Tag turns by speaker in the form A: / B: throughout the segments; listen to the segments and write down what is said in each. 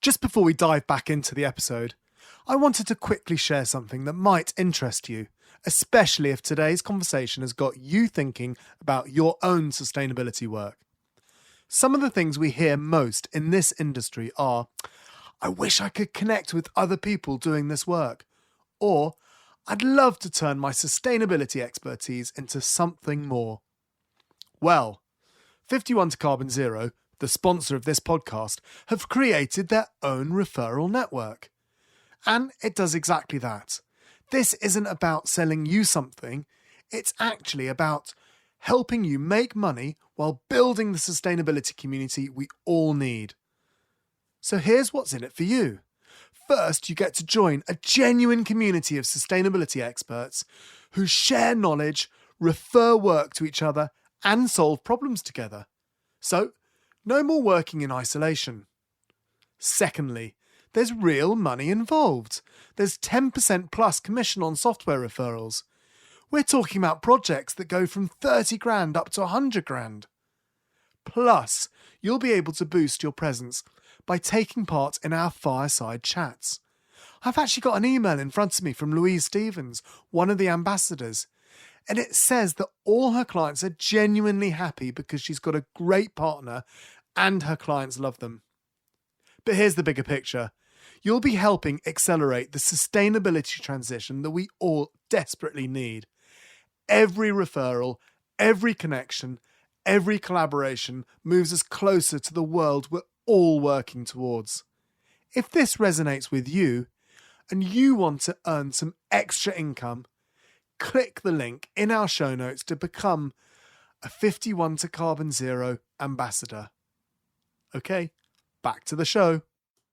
A: Just before we dive back into the episode, I wanted to quickly share something that might interest you, especially if today's conversation has got you thinking about your own sustainability work. Some of the things we hear most in this industry are, I wish I could connect with other people doing this work, or I'd love to turn my sustainability expertise into something more. Well, 51 to Carbon Zero, the sponsor of this podcast, have created their own referral network. And it does exactly that. This isn't about selling you something, it's actually about helping you make money while building the sustainability community we all need. So here's what's in it for you. First, you get to join a genuine community of sustainability experts who share knowledge, refer work to each other, and solve problems together. So, no more working in isolation. Secondly, there's real money involved. There's 10% plus commission on software referrals. We're talking about projects that go from 30 grand up to 100 grand. Plus, you'll be able to boost your presence by taking part in our fireside chats. I've actually got an email in front of me from Louise Stevens, one of the ambassadors, and it says that all her clients are genuinely happy because she's got a great partner and her clients love them. But here's the bigger picture. You'll be helping accelerate the sustainability transition that we all desperately need. Every referral, every connection, every collaboration moves us closer to the world we're all working towards. If this resonates with you and you want to earn some extra income, click the link in our show notes to become a 51 to Carbon Zero ambassador. Okay, back to the show.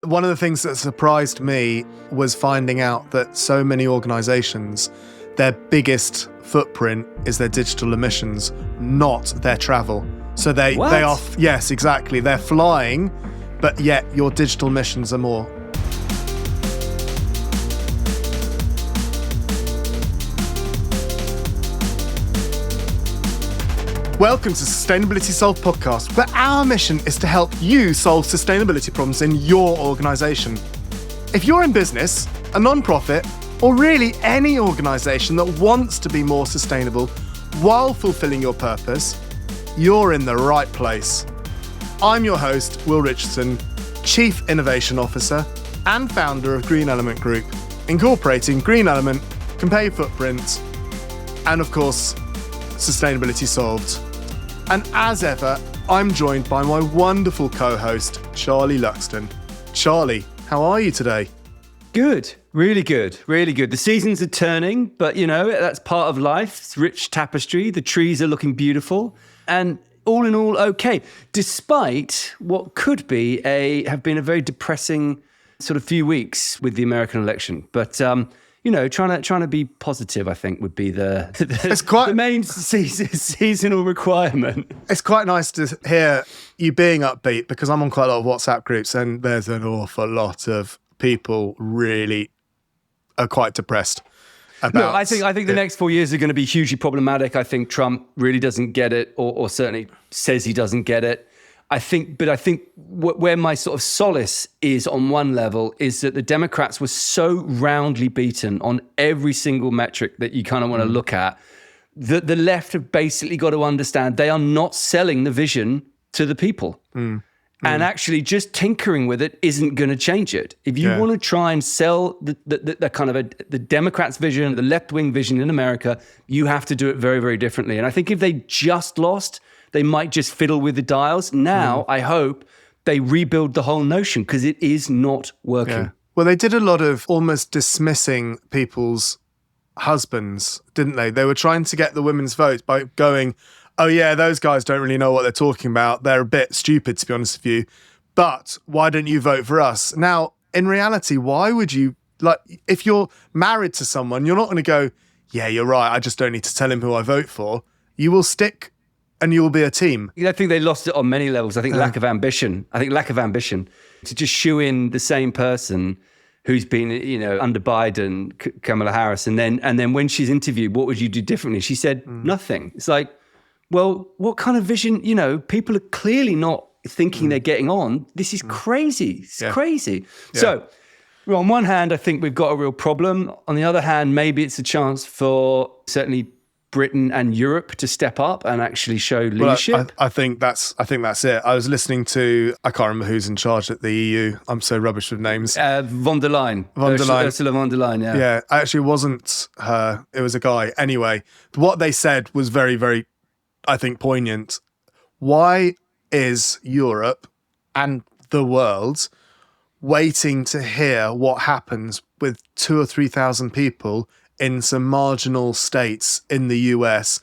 A: One of the things that surprised me was finding out that so many organisations, their biggest footprint is their digital emissions, not their travel. So they are, yes, exactly. They're flying, but yet your digital emissions are more. Welcome to Sustainability Solved podcast, where our mission is to help you solve sustainability problems in your organisation. If you're in business, a non-profit, or really any organisation that wants to be more sustainable while fulfilling your purpose, you're in the right place. I'm your host, Will Richardson, Chief Innovation Officer and founder of Green Element Group, incorporating Green Element, Compare Footprint, and of course, Sustainability Solved. And as ever, I'm joined by my wonderful co-host, Charlie Luxton. Charlie, how are you today?
B: Good, really good, really good. The seasons are turning, but you know, that's part of life. It's rich tapestry, the trees are looking beautiful, and all in all, okay. Despite what could have been a very depressing sort of few weeks with the American election. But you know, trying to be positive, I think, would be the main seasonal requirement.
A: It's quite nice to hear you being upbeat, because I'm on quite a lot of WhatsApp groups and there's an awful lot of people really are quite depressed about
B: No, I think the next 4 years are going to be hugely problematic. I think Trump really doesn't get it, or certainly says he doesn't get it. I think where my sort of solace is on one level is that the Democrats were so roundly beaten on every single metric that you kind of want to look at, that the left have basically got to understand they are not selling the vision to the people. And actually just tinkering with it isn't going to change it. If you want to try and sell the kind of the Democrats' vision, the left-wing vision in America, you have to do it very, very differently. And I think if they just lost, they might just fiddle with the dials. Now, I hope they rebuild the whole notion, because it is not working.
A: Yeah. Well, they did a lot of almost dismissing people's husbands, didn't they? They were trying to get the women's vote by going, oh yeah, those guys don't really know what they're talking about. They're a bit stupid, to be honest with you. But why don't you vote for us? Now, in reality, why would you, if you're married to someone, you're not going to go, yeah, you're right, I just don't need to tell him who I vote for. You will stick and you will be a team.
B: I think they lost it on many levels. I think lack of ambition. To just shoe in the same person who's been, under Biden, Kamala Harris, and then when she's interviewed, what would you do differently? She said nothing. It's like, well, what kind of vision? People are clearly not thinking they're getting on. This is crazy. It's crazy. Yeah. So, well, on one hand, I think we've got a real problem. On the other hand, maybe it's a chance for certainly Britain and Europe to step up and actually show leadership.
A: Well, I think that's it. I was listening to, I can't remember who's in charge at the EU. I'm so rubbish with names.
B: Von der Leyen. Ursula von der Leyen, yeah.
A: Yeah, actually it wasn't her. It was a guy. Anyway, what they said was very, very, I think, poignant. Why is Europe and the world waiting to hear what happens with 2,000 or 3,000 people in some marginal states in the US,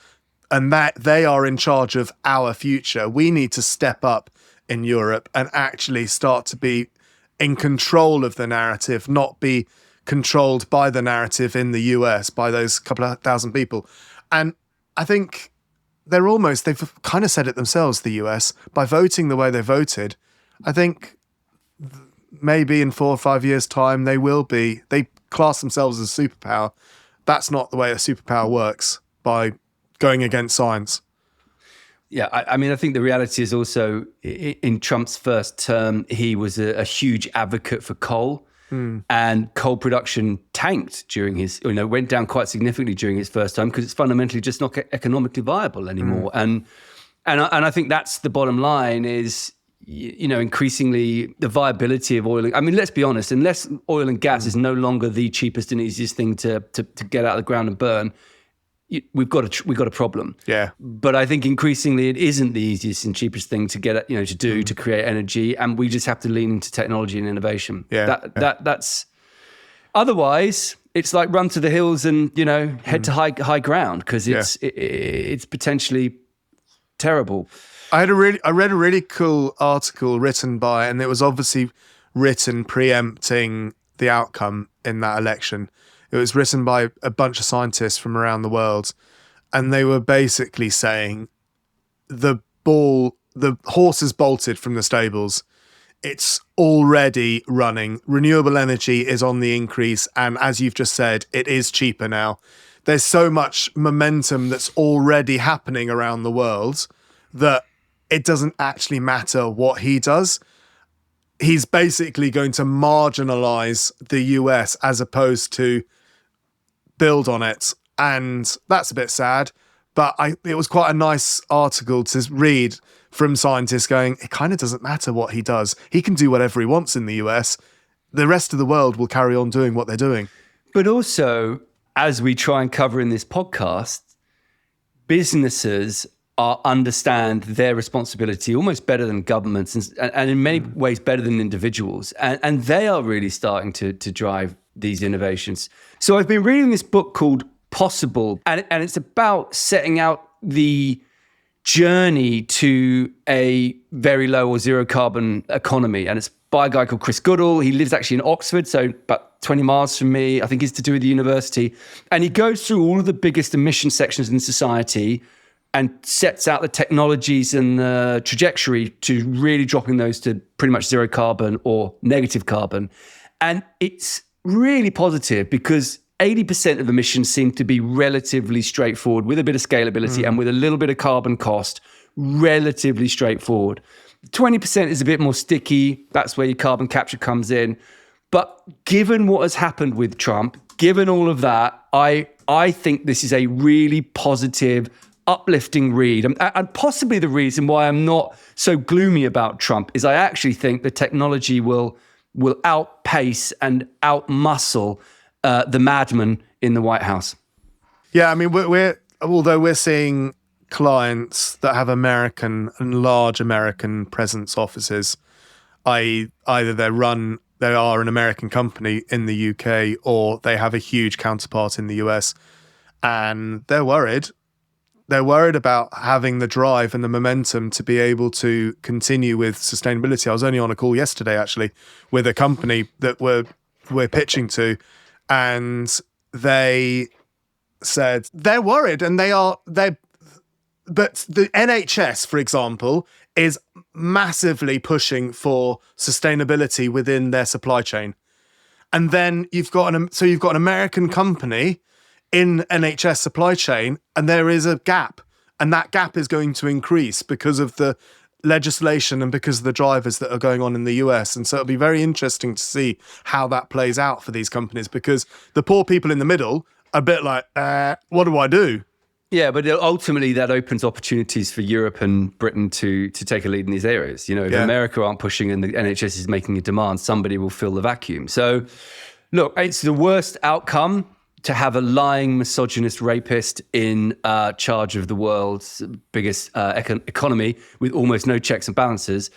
A: and that they are in charge of our future? We need to step up in Europe and actually start to be in control of the narrative, not be controlled by the narrative in the US, by those couple of thousand people. And I think they've kind of said it themselves, the US, by voting the way they voted. I think maybe in 4 or 5 years' time, they class themselves as a superpower. That's not the way a superpower works, by going against science.
B: Yeah, I mean, I think the reality is also in Trump's first term, he was a huge advocate for coal, and coal production tanked during his, went down quite significantly during his first term because it's fundamentally just not economically viable anymore. And I think that's the bottom line is, increasingly the viability of oil. I mean, let's be honest, unless oil and gas is no longer the cheapest and easiest thing to get out of the ground and burn, we've got a problem. Yeah. But I think increasingly it isn't the easiest and cheapest thing to get, to create energy, and we just have to lean into technology and innovation. Yeah. That's otherwise it's like run to the hills and head to high ground, because it's potentially terrible.
A: I read a really cool article written by, and it was obviously written preempting the outcome in that election. It was written by a bunch of scientists from around the world, and they were basically saying the horse is bolted from the stables. It's already running. Renewable energy is on the increase, and as you've just said, it is cheaper now. There's so much momentum that's already happening around the world that it doesn't actually matter what he does. He's basically going to marginalize the US as opposed to build on it. And that's a bit sad. But it was quite a nice article to read from scientists going, it kind of doesn't matter what he does. He can do whatever he wants in the US. The rest of the world will carry on doing what they're doing.
B: But also, as we try and cover in this podcast, businesses understand their responsibility almost better than governments, and in many ways better than individuals. And they are really starting to drive these innovations. So I've been reading this book called Possible, and it's about setting out the journey to a very low or zero carbon economy. And it's by a guy called Chris Goodall. He lives actually in Oxford, so about 20 miles from me. I think it's to do with the university. And he goes through all of the biggest emission sections in society and sets out the technologies and the trajectory to really dropping those to pretty much zero carbon or negative carbon. And it's really positive because 80% of emissions seem to be relatively straightforward with a bit of scalability and with a little bit of carbon cost, relatively straightforward. 20% is a bit more sticky. That's where your carbon capture comes in. But given what has happened with Trump, given all of that, I think this is a really positive, uplifting read. And possibly the reason why I'm not so gloomy about Trump is I actually think the technology will outpace and outmuscle the madman in the White House.
A: Yeah, I mean, although we're seeing clients that have American and large American presence offices, i.e. either they are an American company in the UK or they have a huge counterpart in the US, and they're worried. They're worried about having the drive and the momentum to be able to continue with sustainability. I was only on a call yesterday, actually, with a company that we're pitching to, and they said they're worried, and but the NHS, for example, is massively pushing for sustainability within their supply chain. And then you've got an American company in NHS supply chain, and there is a gap, and that gap is going to increase because of the legislation and because of the drivers that are going on in the US. And so it'll be very interesting to see how that plays out for these companies, because the poor people in the middle are a bit like, what do I do?
B: Yeah, but ultimately that opens opportunities for Europe and Britain to take a lead in these areas. If America aren't pushing and the NHS is making a demand, somebody will fill the vacuum. So look, it's the worst outcome to have a lying, misogynist rapist in charge of the world's biggest economy with almost no checks and balances.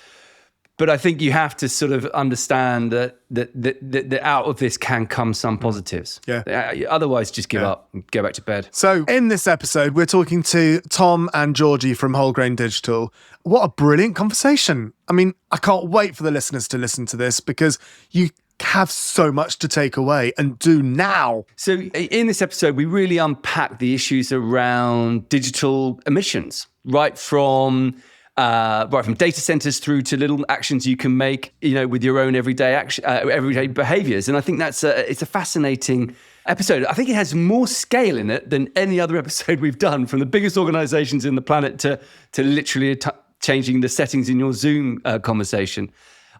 B: But I think you have to sort of understand that out of this can come some positives.
A: Yeah.
B: Otherwise, just give up and go back to bed.
A: So in this episode, we're talking to Tom and Georgie from Wholegrain Digital. What a brilliant conversation. I mean, I can't wait for the listeners to listen to this, because you have so much to take away and do now.
B: So in this episode, we really unpack the issues around digital emissions, right from data centers through to little actions you can make, with your own everyday behaviors. And I think it's a fascinating episode. I think it has more scale in it than any other episode we've done, from the biggest organizations in the planet to literally changing the settings in your Zoom conversation.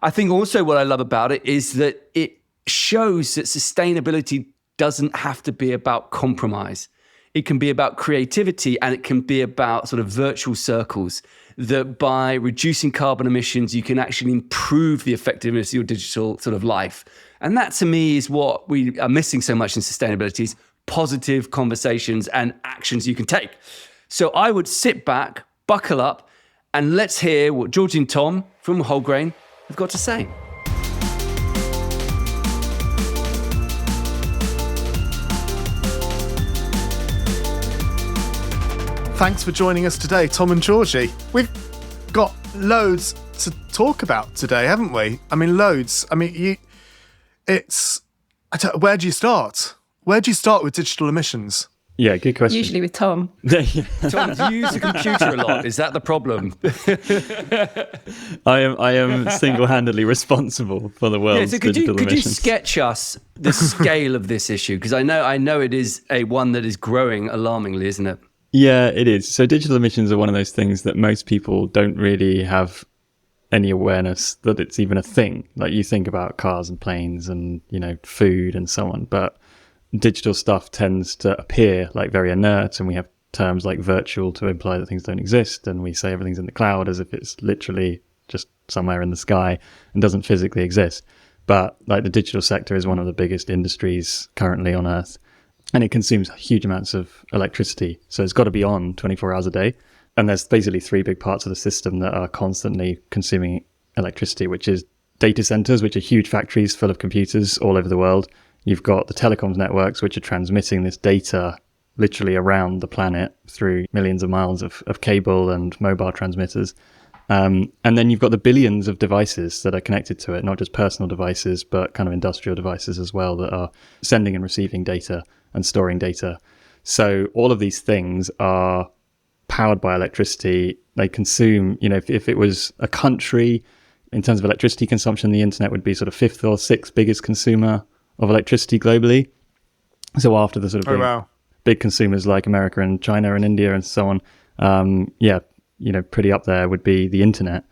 B: I think also what I love about it is that it shows that sustainability doesn't have to be about compromise. It can be about creativity, and it can be about sort of virtual circles, that by reducing carbon emissions, you can actually improve the effectiveness of your digital sort of life. And that, to me, is what we are missing so much in sustainability, is positive conversations and actions you can take. So I would sit back, buckle up, and let's hear what Georgie and Tom from Wholegrain have got to say.
A: Thanks for joining us today, Tom and Georgie. We've got loads to talk about today, haven't we? I mean, loads. I mean, where do you start? Where do you start with digital emissions?
C: Yeah, good question.
D: Usually with Tom.
B: Tom, do you use a computer a lot? Is that the problem?
C: I am single-handedly responsible for the world's digital emissions.
B: Could you sketch us the scale of this issue? Because I know it is one that is growing alarmingly, isn't it?
C: Yeah, it is. So digital emissions are one of those things that most people don't really have any awareness that it's even a thing. Like, you think about cars and planes and, food and so on, but digital stuff tends to appear like very inert, and we have terms like virtual to imply that things don't exist, and we say everything's in the cloud as if it's literally just somewhere in the sky and doesn't physically exist. But like, the digital sector is one of the biggest industries currently on Earth, and it consumes huge amounts of electricity. So it's got to be on 24 hours a day. And there's basically three big parts of the system that are constantly consuming electricity, which is data centers, which are huge factories full of computers all over the world. You've got the telecoms networks, which are transmitting this data literally around the planet through millions of miles of cable and mobile transmitters. And then you've got the billions of devices that are connected to it, not just personal devices, but kind of industrial devices as well, that are sending and receiving data and storing data. So all of these things are powered by electricity. They consume, if it was a country, in terms of electricity consumption, the internet would be sort of fifth or sixth biggest consumer of electricity globally. So after the sort of big consumers like America and China and India and so on, pretty up there would be the internet.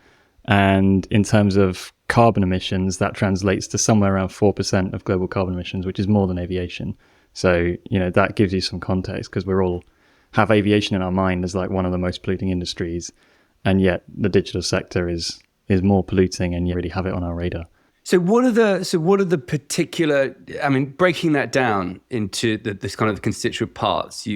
C: And in terms of carbon emissions, that translates to somewhere around 4% of global carbon emissions, which is more than aviation. So, that gives you some context, because we're all have aviation in our mind as like one of the most polluting industries. And yet the digital sector is more polluting, and you really have it on our radar.
B: So what are the particular, breaking that down into this kind of constituent parts,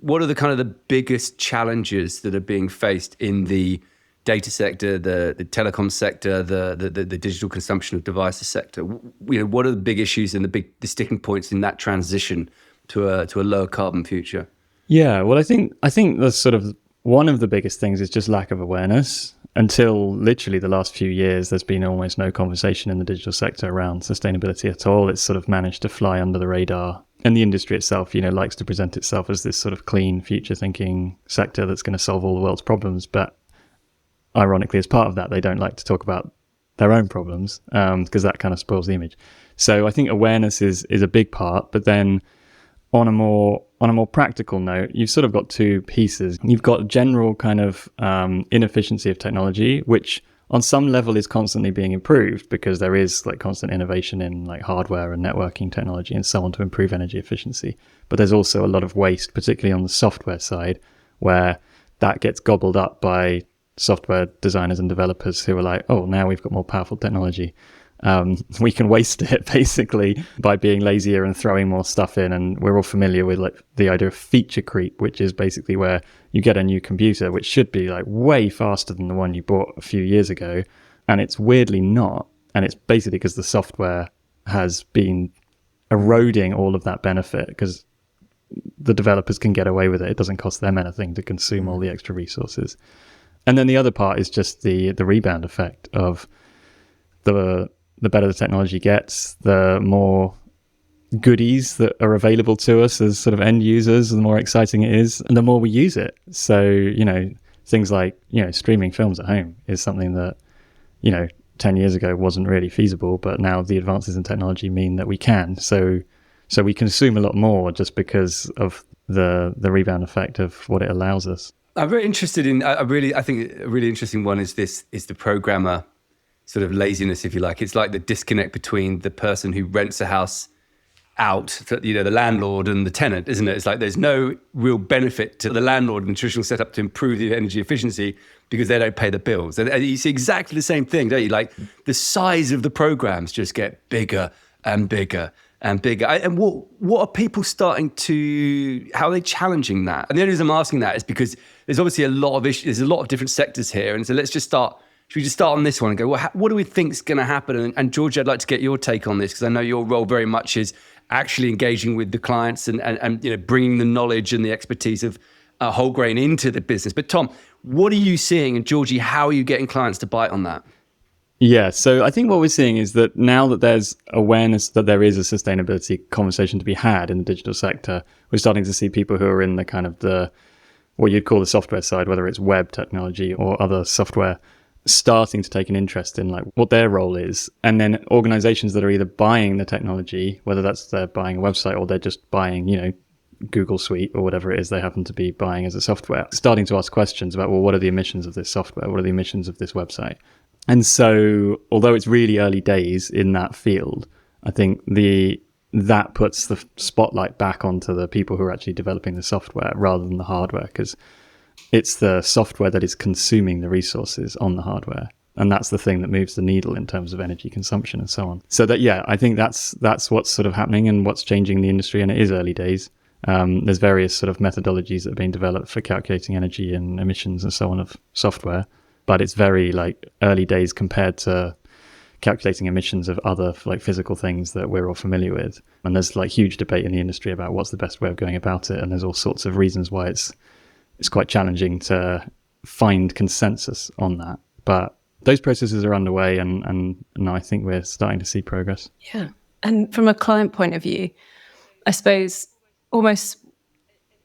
B: what are the kind of the biggest challenges that are being faced in the data sector, the telecom sector, the digital consumption of devices sector? What are the big issues and the sticking points in that transition to a lower carbon future?
C: Yeah, well, I think that's sort of one of the biggest things is just lack of awareness. Until literally the last few years, there's been almost no conversation in the digital sector around sustainability at all. It's sort of managed to fly under the radar. And the industry itself, likes to present itself as this sort of clean, future-thinking sector that's going to solve all the world's problems. But ironically, as part of that, they don't like to talk about their own problems, because that kind of spoils the image. So I think awareness is a big part. But then on a more practical note, you've sort of got two pieces. You've got general kind of inefficiency of technology, which on some level is constantly being improved because there is like constant innovation in like hardware and networking technology and so on to improve energy efficiency. But there's also a lot of waste, particularly on the software side, where that gets gobbled up by software designers and developers who are like, oh, now we've got more powerful technology. We can waste it basically by being lazier and throwing more stuff in. And we're all familiar with like the idea of feature creep, which is basically where you get a new computer, which should be like way faster than the one you bought a few years ago. And it's weirdly not. And it's basically because the software has been eroding all of that benefit because the developers can get away with it. It doesn't cost them anything to consume all the extra resources. And then the other part is just the rebound effect of the better the technology gets, the more goodies that are available to us as sort of end users, the more exciting it is, and the more we use it. So, things like, streaming films at home is something that, 10 years ago wasn't really feasible, but now the advances in technology mean that we can. So we consume a lot more just because of the rebound effect of what it allows us.
B: I'm very interested in, I think a really interesting one is the programmer sort of laziness, if you like. It's like the disconnect between the person who rents a house out, the landlord and the tenant, isn't it? It's like there's no real benefit to the landlord in the traditional setup to improve the energy efficiency because they don't pay the bills. And you see exactly the same thing, don't you? Like the size of the programs just get bigger and bigger and bigger. And what are people starting to, how are they challenging that? And the only reason I'm asking that is because there's obviously a lot of issues, there's a lot of different sectors here. And so should we just start on this one and go, well, what do we think is going to happen? And George, I'd like to get your take on this because I know your role very much is actually engaging with the clients and bringing the knowledge and the expertise of Wholegrain into the business. But Tom, what are you seeing? And Georgie, how are you getting clients to bite on that?
C: Yeah, so I think what we're seeing is that now that there's awareness that there is a sustainability conversation to be had in the digital sector, we're starting to see people who are in the kind of what you'd call the software side, whether it's web technology or other software, starting to take an interest in like what their role is. And then organizations that are either buying the technology, whether that's they're buying a website or they're just buying, Google Suite or whatever it is they happen to be buying as a software, starting to ask questions about, well, what are the emissions of this software? What are the emissions of this website? And so, although it's really early days in that field, I think that puts the spotlight back onto the people who are actually developing the software rather than the hardware, because it's the software that is consuming the resources on the hardware. And that's the thing that moves the needle in terms of energy consumption and so on. So I think that's what's sort of happening and what's changing the industry. And it is early days. There's various sort of methodologies that are being developed for calculating energy and emissions and so on of software. But it's very like early days compared to calculating emissions of other like physical things that we're all familiar with. And there's like huge debate in the industry about what's the best way of going about it. And there's all sorts of reasons why it's quite challenging to find consensus on that. But those processes are underway and I think we're starting to see progress.
D: Yeah. And from a client point of view, I suppose almost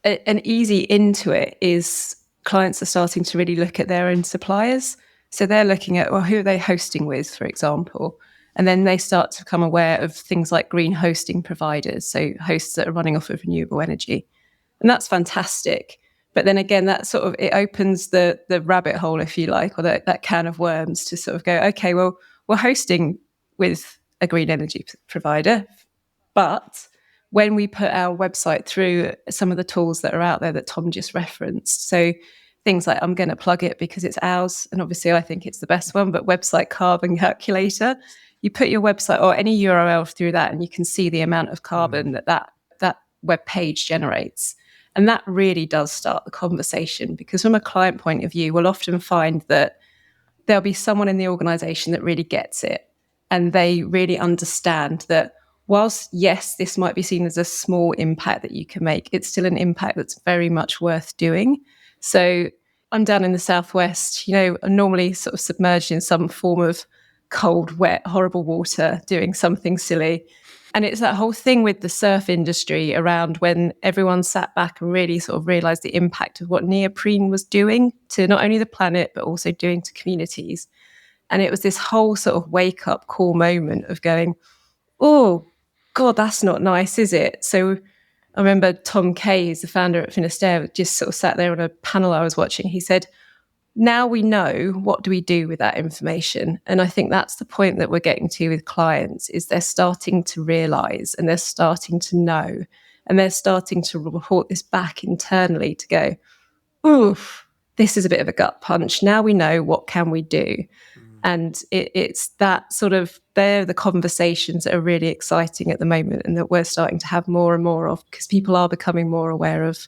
D: an easy into it is clients are starting to really look at their own suppliers. So they're looking at, well, who are they hosting with, for example? And then they start to become aware of things like green hosting providers, so hosts that are running off of renewable energy. And that's fantastic. But then again, that sort of, it opens the rabbit hole, if you like, or that can of worms to sort of go, okay, well, we're hosting with a green energy provider, but when we put our website through some of the tools that are out there that Tom just referenced, so things like, I'm going to plug it because it's ours, and obviously I think it's the best one, but website carbon calculator, you put your website or any URL through that and you can see the amount of carbon that web page generates. And that really does start the conversation, because from a client point of view, we'll often find that there'll be someone in the organization that really gets it. And they really understand that whilst, yes, this might be seen as a small impact that you can make, it's still an impact that's very much worth doing. So I'm down in the Southwest, I'm normally sort of submerged in some form of cold, wet, horrible water, doing something silly. And it's that whole thing with the surf industry around when everyone sat back and really sort of realized the impact of what neoprene was doing to not only the planet, but also doing to communities. And it was this whole sort of wake up call moment of going, oh, God, that's not nice, is it? So I remember Tom Kay, who's the founder at Finisterre, just sort of sat there on a panel I was watching. He said, now we know, what do we do with that information? And I think that's the point that we're getting to with clients, is they're starting to realise and they're starting to know, and they're starting to report this back internally to go, oof, this is a bit of a gut punch. Now we know, what can we do? And it's that sort of, they're the conversations that are really exciting at the moment and that we're starting to have more and more of, because people are becoming more aware of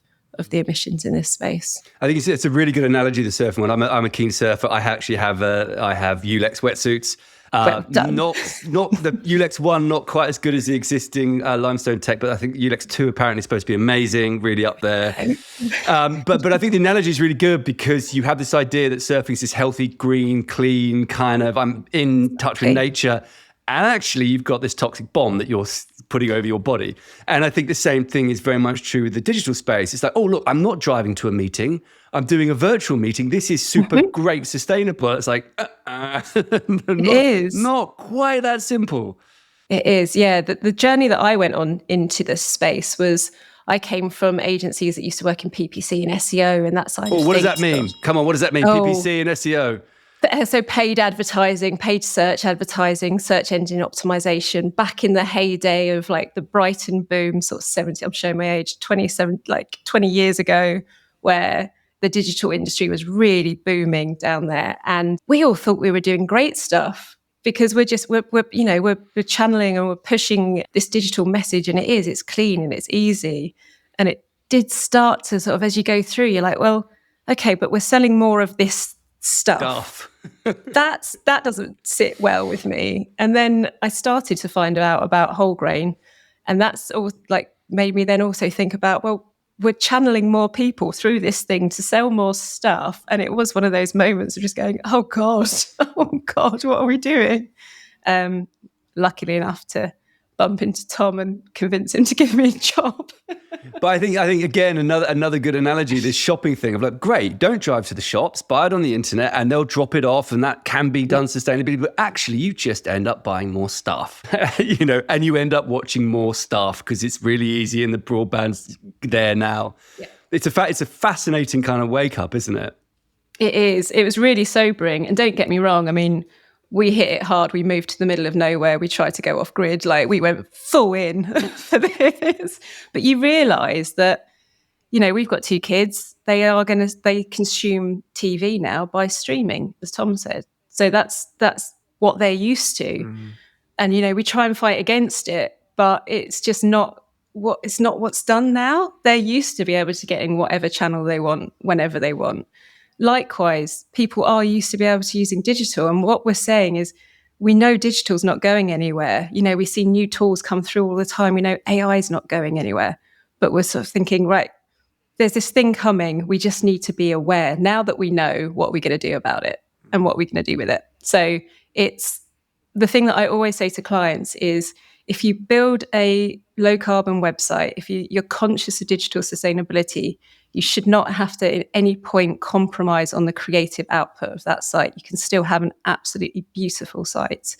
D: the emissions in this space.
B: I think it's a really good analogy, the surfing one. I'm a keen surfer. I actually have Ulex wetsuits.
D: Well done.
B: Not the Ulex 1, not quite as good as the existing limestone tech, but I think Ulex 2 apparently is supposed to be amazing, really up there. But I think the analogy is really good because you have this idea that surfing is this healthy, green, clean kind of, I'm in touch with nature. And actually, you've got this toxic bomb that you're putting over your body. And I think the same thing is very much true with the digital space. It's like, oh, look, I'm not driving to a meeting. I'm doing a virtual meeting. This is super great, sustainable. It's like, not quite that simple.
D: It is, yeah. The journey that I went on into this space was, I came from agencies that used to work in PPC and SEO and that side of things.
B: What does that mean? Come on, what does that mean? PPC and SEO?
D: So paid advertising, paid search advertising, search engine optimization, back in the heyday of like the Brighton boom, sort of 70, I'm showing my age, 27, like 20 years ago, where the digital industry was really booming down there. And we all thought we were doing great stuff because we're channeling and we're pushing this digital message, and it's clean and it's easy. And it did start to sort of, as you go through, you're like, well, okay, but we're selling more of this stuff. That doesn't sit well with me. And then I started to find out about Wholegrain, and that's all like made me then also think about, well, we're channeling more people through this thing to sell more stuff. And it was one of those moments of just going, oh God, what are we doing? Luckily enough to bump into Tom and convince him to give me a job.
B: But I think again, another good analogy, this shopping thing of like, great, don't drive to the shops, buy it on the internet and they'll drop it off, and that can be done sustainably. But actually, you just end up buying more stuff, and you end up watching more stuff because it's really easy and the broadband's there now. Yeah. It's a fascinating kind of wake up, isn't it?
D: It is. It was really sobering. And don't get me wrong, I mean, we hit it hard. We moved to the middle of nowhere. We tried to go off grid. Like, we went full in for this. But you realise that, we've got 2 kids. They consume TV now by streaming, as Tom said. So that's what they're used to. Mm. And, we try and fight against it, but it's just not what's done now. They're used to be able to get in whatever channel they want, whenever they want. Likewise, people are used to be able to using digital. And what we're saying is, we know digital's not going anywhere. We see new tools come through all the time. We know AI is not going anywhere. But we're sort of thinking, right, there's this thing coming. We just need to be aware now that we know what we're going to do about it and what we're going to do with it. So it's the thing that I always say to clients is, if you build a low carbon website, if you're conscious of digital sustainability, you should not have to at any point compromise on the creative output of that site. You can still have an absolutely beautiful site.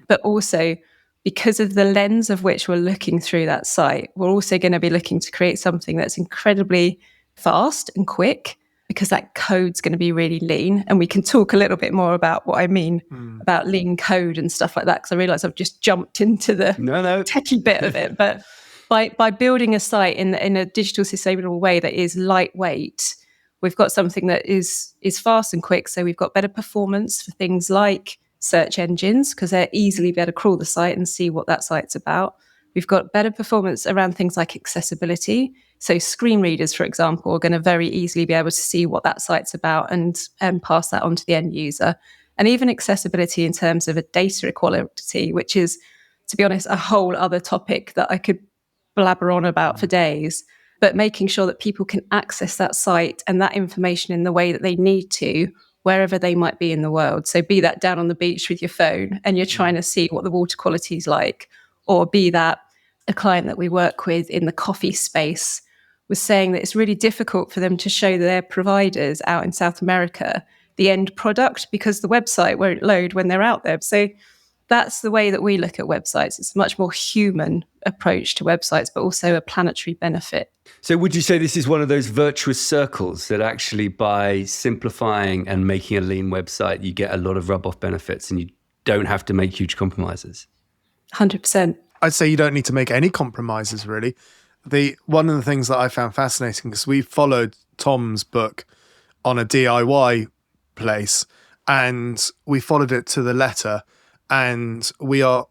D: But also, because of the lens of which we're looking through that site, we're also going to be looking to create something that's incredibly fast and quick, because that code's going to be really lean. And we can talk a little bit more about what I mean about lean code and stuff like that, because I realise I've just jumped into the techie bit of it. But by building a site in a digital sustainable way that is lightweight, we've got something that is fast and quick. So we've got better performance for things like search engines, because they're easily be able to crawl the site and see what that site's about. We've got better performance around things like accessibility. So screen readers, for example, are going to very easily be able to see what that site's about and pass that on to the end user. And even accessibility in terms of a data equality, which is, to be honest, a whole other topic that I could blabber on about for days. But making sure that people can access that site and that information in the way that they need to, wherever they might be in the world. So be that down on the beach with your phone and you're trying to see what the water quality is like, or be that a client that we work with in the coffee space was saying that it's really difficult for them to show their providers out in South America the end product because the website won't load when they're out there. So that's the way that we look at websites. It's a much more human approach to websites, but also a planetary benefit.
B: So would you say this is one of those virtuous circles that actually by simplifying and making a lean website, you get a lot of rub-off benefits and you don't have to make huge compromises?
D: 100%.
A: I'd say you don't need to make any compromises, really. One of the things that I found fascinating, because we followed Tom's book on a DIY place, and we followed it to the letter, and we are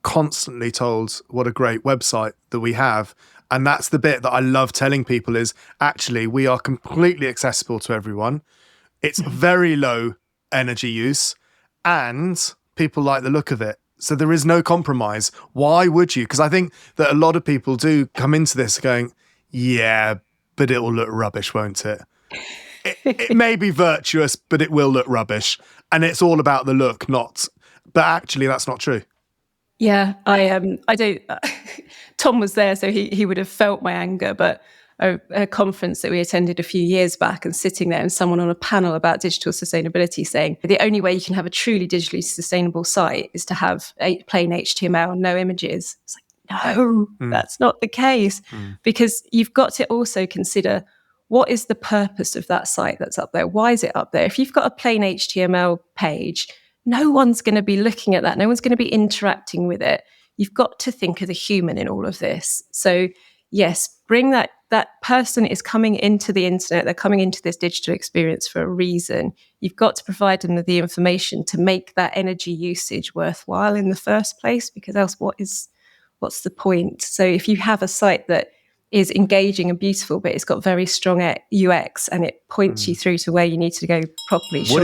A: constantly told what a great website that we have. And that's the bit that I love telling people is actually we are completely accessible to everyone. It's very low energy use and people like the look of it. So there is no compromise. Why would you? Because I think that a lot of people do come into this going, yeah, but it will look rubbish, won't it? It may be virtuous, but it will look rubbish. And it's all about the look, but actually that's not true.
D: Yeah, I don't. Tom was there, so he would have felt my anger. But a conference that we attended a few years back, and sitting there, and someone on a panel about digital sustainability saying the only way you can have a truly digitally sustainable site is to have plain HTML and no images. It's like, no, that's not the case, because you've got to also consider what is the purpose of that site that's up there. Why is it up there? If you've got a plain HTML page, no one's going to be looking at that. No one's going to be interacting with it. You've got to think of the human in all of this. So yes, bring that person is coming into the internet. They're coming into this digital experience for a reason. You've got to provide them with the information to make that energy usage worthwhile in the first place, because else what's the point? So if you have a site that is engaging and beautiful, but it's got very strong UX and it points you through to where you need to go properly.
B: What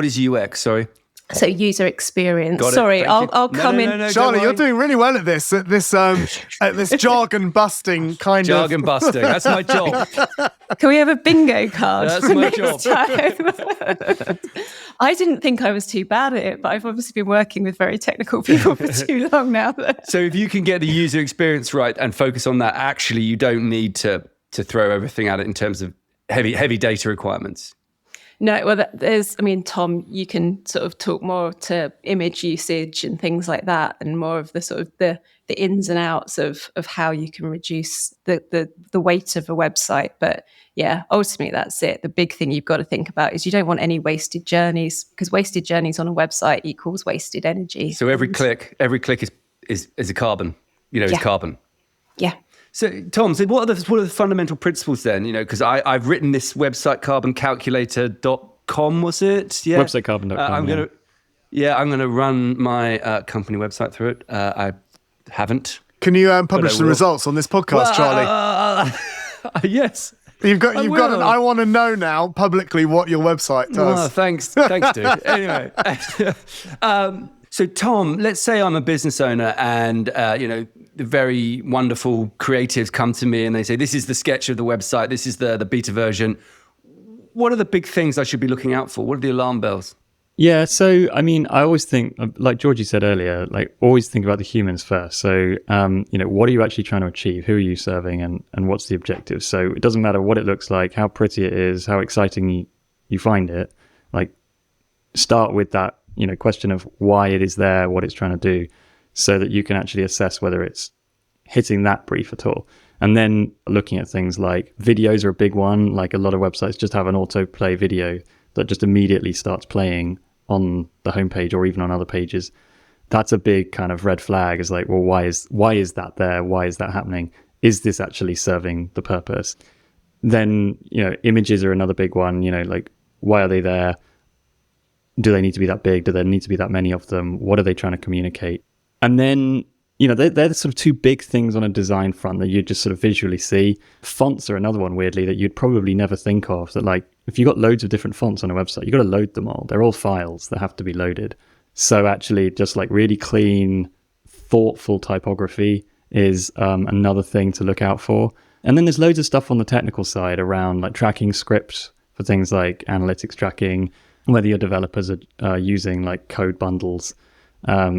B: is UX? Sorry.
D: So user experience.
B: Got it.
D: Sorry,
B: Thank
D: I'll come in.
A: No, Charlie, you're doing really well at this jargon busting kind
B: jargon busting. That's my job.
D: Can we have a bingo card?
B: That's my job.
D: I didn't think I was too bad at it, but I've obviously been working with very technical people for too long now.
B: So if you can get the user experience right and focus on that, actually you don't need to throw everything at it in terms of heavy data requirements.
D: No, well, Tom, you can sort of talk more to image usage and things like that, and more of the sort of the ins and outs of how you can reduce the weight of a website. But yeah, ultimately that's it. The big thing you've got to think about is you don't want any wasted journeys, because wasted journeys on a website equals wasted energy.
B: So every click is a carbon, is carbon.
D: Yeah.
B: So, Tom, what are the fundamental principles then? Because I've written this website, carboncalculator.com, was it? Yeah.
C: Websitecarbon.com.
B: I'm going to run my company website through it. I haven't.
A: Can you publish the results on this podcast, Charlie?
B: Yes.
A: You've got an I want to know now publicly what your website does.
B: Oh, thanks, dude. Anyway. So, Tom, let's say I'm a business owner and, the very wonderful creatives come to me and they say, this is the sketch of the website, this is the beta version. What are the big things I should be looking out for? What are the alarm bells?
C: Yeah, so, I always think, like Georgie said earlier, always think about the humans first. So, what are you actually trying to achieve? Who are you serving and what's the objective? So it doesn't matter what it looks like, how pretty it is, how exciting you find it. Start with that, question of why it is there, what it's trying to do, so that you can actually assess whether it's hitting that brief at all. And then looking at things like videos are a big one. Like a lot of websites just have an autoplay video that just immediately starts playing on the homepage or even on other pages. That's a big kind of red flag. Is like, well, why is that there? Why is that happening? Is this actually serving the purpose? Then, images are another big one. Why are they there? Do they need to be that big? Do there need to be that many of them? What are they trying to communicate? And then, they're the sort of two big things on a design front that you just sort of visually see. Fonts are another one, weirdly, that you'd probably never think of. That if you've got loads of different fonts on a website, you've got to load them all. They're all files that have to be loaded. So actually just really clean, thoughtful typography is another thing to look out for. And then there's loads of stuff on the technical side around tracking scripts for things like analytics tracking, whether your developers are using code bundles,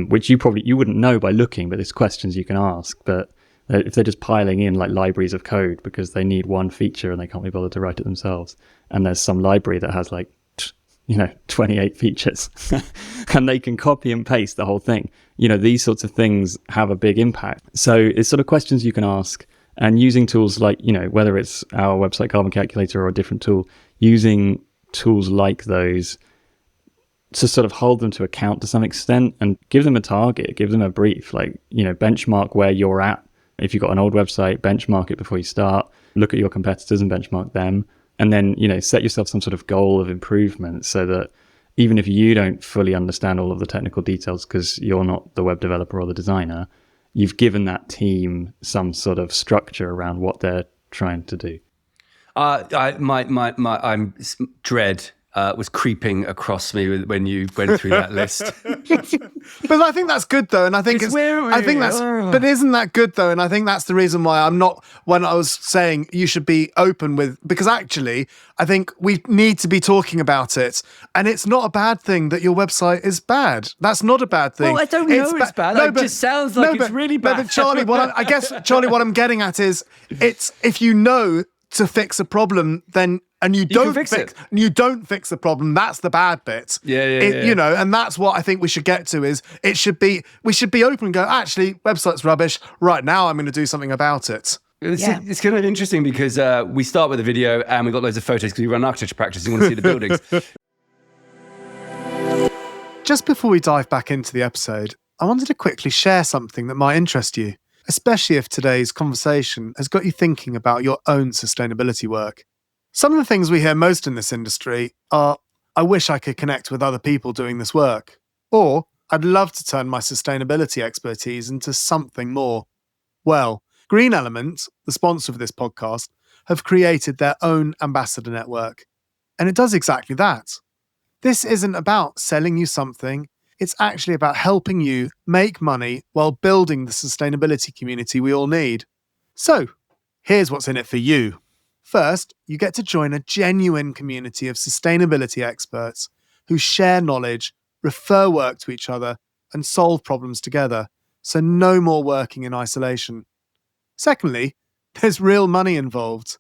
C: which you wouldn't know by looking, but there's questions you can ask. But if they're just piling in libraries of code because they need one feature and they can't be bothered to write it themselves, and there's some library that has 28 features and they can copy and paste the whole thing. These sorts of things have a big impact. So it's sort of questions you can ask, and using tools like, whether it's our website carbon calculator or a different tool, using tools like those to sort of hold them to account to some extent and give them a target, give them a brief, like, benchmark where you're at. If you've got an old website, benchmark it before you start, look at your competitors and benchmark them. And then, set yourself some sort of goal of improvement so that even if you don't fully understand all of the technical details because you're not the web developer or the designer, you've given that team some sort of structure around what they're trying to do.
B: I'm dread was creeping across me when you went through that list.
A: But I think that's good though, and I think but isn't that good though? And I think that's the reason why I'm not, when I was saying you should be open with, because actually I think we need to be talking about it, and it's not a bad thing that your website is bad. That's not a bad thing.
B: Well, I don't know it's bad. It just sounds like it's really bad.
A: But Charlie, what I'm getting at is, it's if you know to fix a problem, then and you don't fix the problem, that's the bad bit.
B: Yeah.
A: And that's what I think we should get to, is we should be open and go, actually, website's rubbish. Right now, I'm going to do something about it.
B: It's kind of interesting because we start with a video and we've got loads of photos because we run architecture practice and you want to see the buildings.
A: Just before we dive back into the episode, I wanted to quickly share something that might interest you, especially if today's conversation has got you thinking about your own sustainability work. Some of the things we hear most in this industry are, I wish I could connect with other people doing this work, or I'd love to turn my sustainability expertise into something more. Well, Green Element, the sponsor of this podcast, have created their own ambassador network, and it does exactly that. This isn't about selling you something, it's actually about helping you make money while building the sustainability community we all need. So, here's what's in it for you. First, you get to join a genuine community of sustainability experts who share knowledge, refer work to each other, and solve problems together, so no more working in isolation. Secondly, there's real money involved.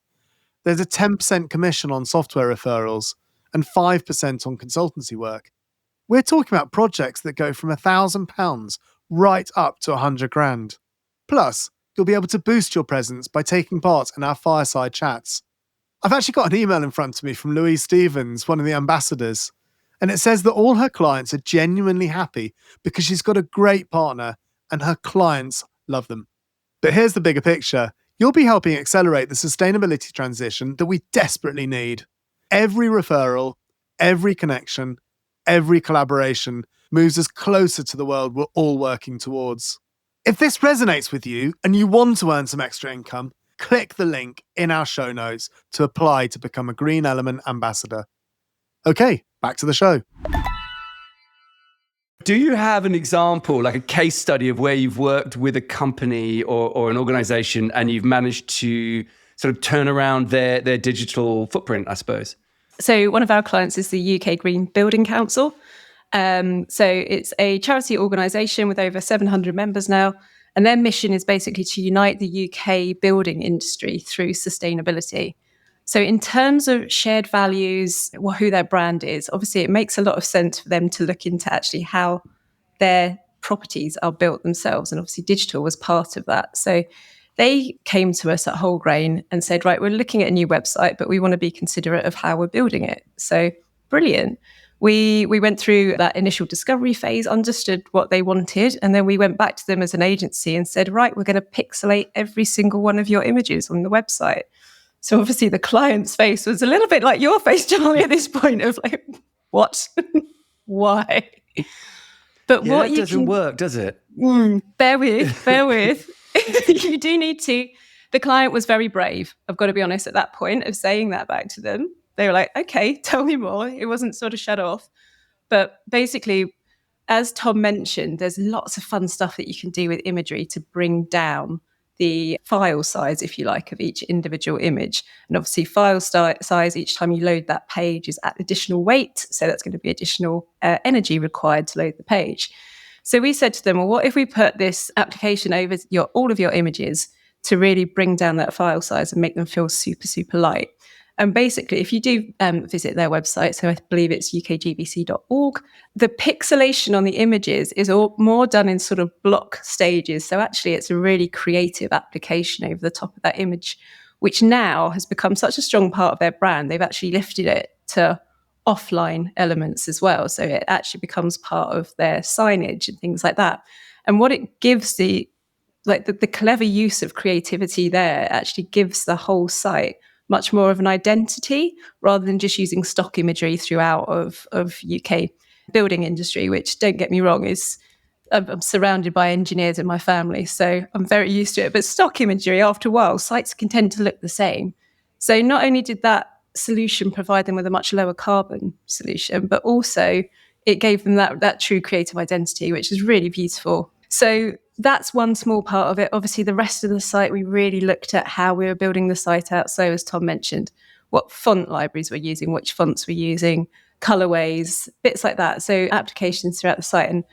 A: There's a 10% commission on software referrals and 5% on consultancy work. We're talking about projects that go from £1,000 right up to $100,000. Plus, you'll be able to boost your presence by taking part in our fireside chats. I've actually got an email in front of me from Louise Stevens, one of the ambassadors, and it says that all her clients are genuinely happy because she's got a great partner and her clients love them. But here's the bigger picture. You'll be helping accelerate the sustainability transition that we desperately need. Every referral, every connection, every collaboration moves us closer to the world we're all working towards. If this resonates with you and you want to earn some extra income, click the link in our show notes to apply to become a Green Element ambassador. Okay, back to the show.
B: Do you have an example, like a case study of where you've worked with a company or an organization and you've managed to sort of turn around their digital footprint, I suppose?
D: So one of our clients is the UK Green Building Council. So it's a charity organisation with over 700 members now, and their mission is basically to unite the UK building industry through sustainability. So in terms of shared values, who their brand is, obviously it makes a lot of sense for them to look into actually how their properties are built themselves, and obviously digital was part of that. So they came to us at Wholegrain and said, right, we're looking at a new website, but we want to be considerate of how we're building it. So brilliant. We went through that initial discovery phase, understood what they wanted, and then we went back to them as an agency and said, right, we're going to pixelate every single one of your images on the website. So obviously the client's face was a little bit like your face, Charlie, at this point of like, what? Why? But
B: what doesn't work, does it?
D: Bear with. You do need to. The client was very brave, I've got to be honest, at that point of saying that back to them. They were like, okay, tell me more. It wasn't sort of shut off. But basically, as Tom mentioned, there's lots of fun stuff that you can do with imagery to bring down the file size, if you like, of each individual image. And obviously file size, each time you load that page, is at additional weight. So that's going to be additional energy required to load the page. So we said to them, well, what if we put this application over all of your images to really bring down that file size and make them feel super, super light? And basically, if you do visit their website, so I believe it's ukgbc.org, the pixelation on the images is more done in sort of block stages. So actually, it's a really creative application over the top of that image, which now has become such a strong part of their brand. They've actually lifted it to offline elements as well. So it actually becomes part of their signage and things like that. And what it gives the clever use of creativity there actually gives the whole site much more of an identity rather than just using stock imagery throughout of UK building industry, which, don't get me wrong, is I'm surrounded by engineers in my family, so I'm very used to it. But stock imagery, after a while, sites can tend to look the same. So not only did that solution provide them with a much lower carbon solution, but also it gave them that true creative identity, which is really beautiful. So that's one small part of it. Obviously, the rest of the site, we really looked at how we were building the site out. So as Tom mentioned, what font libraries we're using, which fonts we're using, colorways, bits like that. So applications throughout the site. And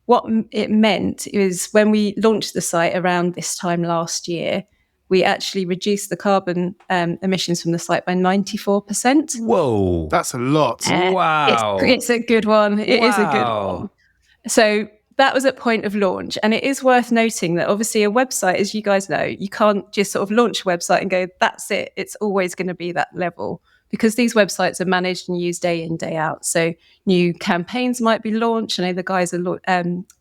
D: what it meant is when we launched the site around this time last year, we actually reduced the carbon emissions from the site by 94%.
B: Whoa.
A: That's a lot.
B: Wow.
D: It's a good one. It is a good one. So that was at point of launch. And it is worth noting that obviously a website, as you guys know, you can't just sort of launch a website and go, that's it. It's always going to be that level, because these websites are managed and used day in, day out. So new campaigns might be launched. I know the guys are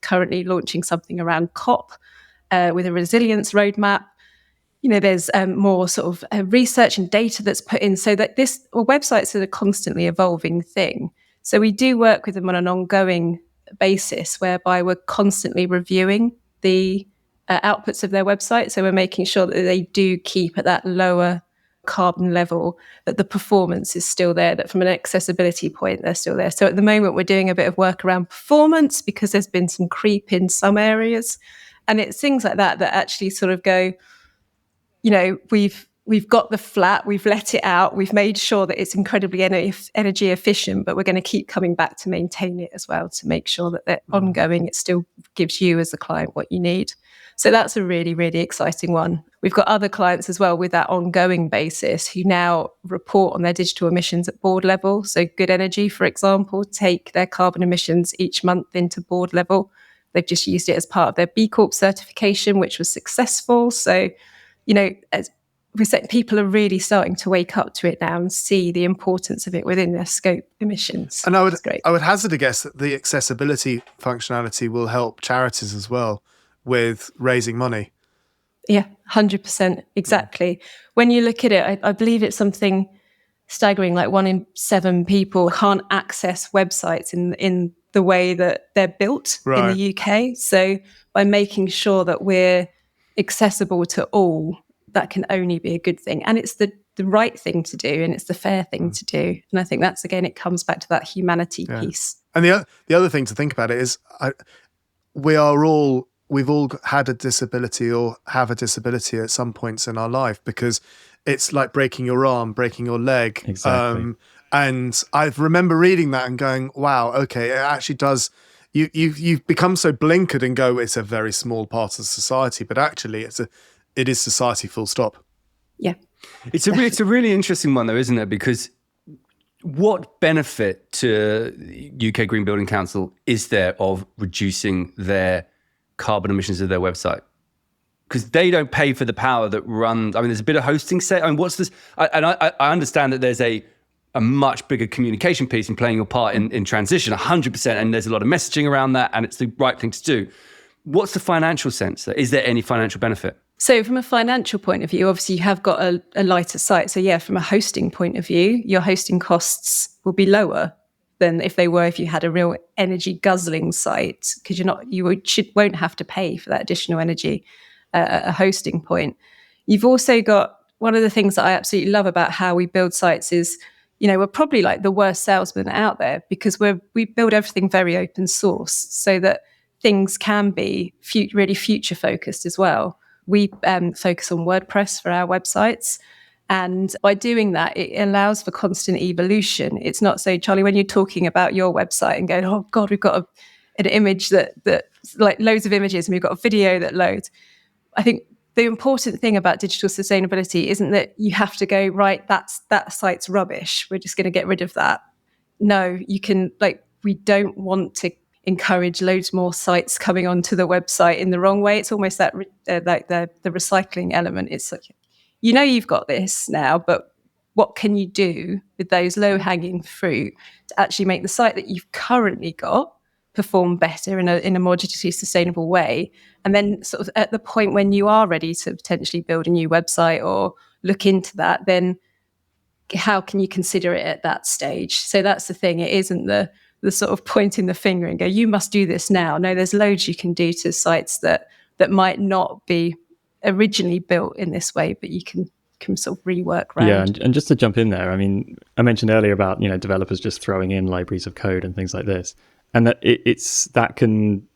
D: currently launching something around COP with a resilience roadmap. You know, there's more sort of research and data that's put in, so that websites are a constantly evolving thing. So we do work with them on an ongoing basis, whereby we're constantly reviewing the outputs of their website. So we're making sure that they do keep at that lower carbon level, that the performance is still there, that from an accessibility point, they're still there. So at the moment, we're doing a bit of work around performance because there's been some creep in some areas. And it's things like that that actually sort of go, you know, we've got the flat, we've let it out, we've made sure that it's incredibly energy efficient, but we're going to keep coming back to maintain it as well, to make sure that they're ongoing. It still gives you as the client what you need. So that's a really, really exciting one. We've got other clients as well with that ongoing basis who now report on their digital emissions at board level. So Good Energy, for example, take their carbon emissions each month into board level. They've just used it as part of their B Corp certification, which was successful. So, you know, as we said, people are really starting to wake up to it now and see the importance of it within their scope emissions.
A: And I would hazard a guess that the accessibility functionality will help charities as well with raising money.
D: Yeah, 100%. Exactly. When you look at it, I believe it's something staggering, like 1 in 7 people can't access websites in the way that they're built in the UK. So by making sure that we're accessible to all, that can only be a good thing. And it's the right thing to do, and it's the fair thing to do. And I think that's, again, it comes back to that humanity piece.
A: And the other thing to think about it is we've all had a disability or have a disability at some points in our life, because it's like breaking your arm, breaking your leg.
C: Exactly.
A: And I remember reading that and going, wow, okay, it actually does. You've become so blinkered and go, it's a very small part of society, but actually it is society full stop.
D: Yeah.
B: It's a really interesting one though, isn't it? Because what benefit to UK Green Building Council is there of reducing their carbon emissions of their website? Because they don't pay for the power that runs. I mean, there's a bit of hosting set. I mean, what's this? I understand that there's a much bigger communication piece in playing your part in transition, 100%. And there's a lot of messaging around that, and it's the right thing to do. What's the financial sense? Is there any financial benefit?
D: So from a financial point of view, obviously you have got a lighter site. So yeah, from a hosting point of view, your hosting costs will be lower than if you had a real energy guzzling site, because you won't have to pay for that additional energy at a hosting point. You've also got, one of the things that I absolutely love about how we build sites is, you know, we're probably like the worst salesmen out there, because we build everything very open source so that things can be really future focused as well. We focus on WordPress for our websites. And by doing that, it allows for constant evolution. It's not so, Charlie, when you're talking about your website and going, oh God, we've got an image that like loads of images, and we've got a video that loads. I think the important thing about digital sustainability isn't that you have to go, right, that site's rubbish, we're just going to get rid of that. No, you can, like, we don't want to encourage loads more sites coming onto the website in the wrong way. It's almost that like the recycling element. It's like, you've got this now, but what can you do with those low-hanging fruit to actually make the site that you've currently got perform better in a more digitally sustainable way? And then sort of at the point when you are ready to potentially build a new website or look into that, then how can you consider it at that stage? So that's the thing. It isn't the sort of pointing the finger and go, you must do this now. No, there's loads you can do to sites that might not be originally built in this way, but you can sort of rework around.
C: Yeah, and just to jump in there, I mean, I mentioned earlier about, developers just throwing in libraries of code and things like this, and that that can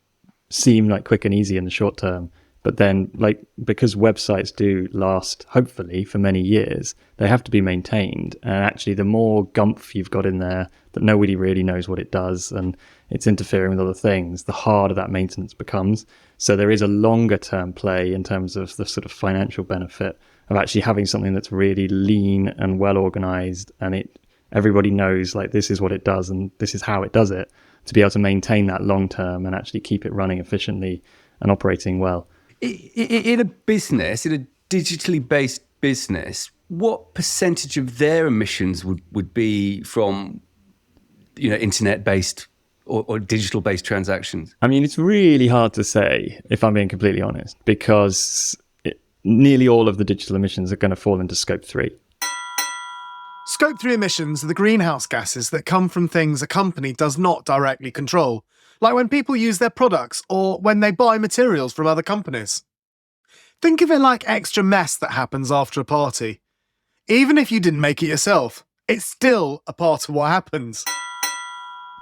C: seem like quick and easy in the short term, but then, like, because websites do last, hopefully, for many years, they have to be maintained. And actually, the more gumph you've got in there that nobody really knows what it does and it's interfering with other things, the harder that maintenance becomes. So there is a longer term play in terms of the sort of financial benefit of actually having something that's really lean and well organized, and everybody knows, like, this is what it does and this is how it does it, to be able to maintain that long term and actually keep it running efficiently and operating well.
B: In a business, in a digitally based business, what percentage of their emissions would be from, internet based or digital based transactions?
C: I mean, it's really hard to say, if I'm being completely honest, because nearly all of the digital emissions are going to fall into Scope 3.
A: Scope 3 emissions are the greenhouse gases that come from things a company does not directly control, like when people use their products or when they buy materials from other companies. Think of it like extra mess that happens after a party. Even if you didn't make it yourself, it's still a part of what happens.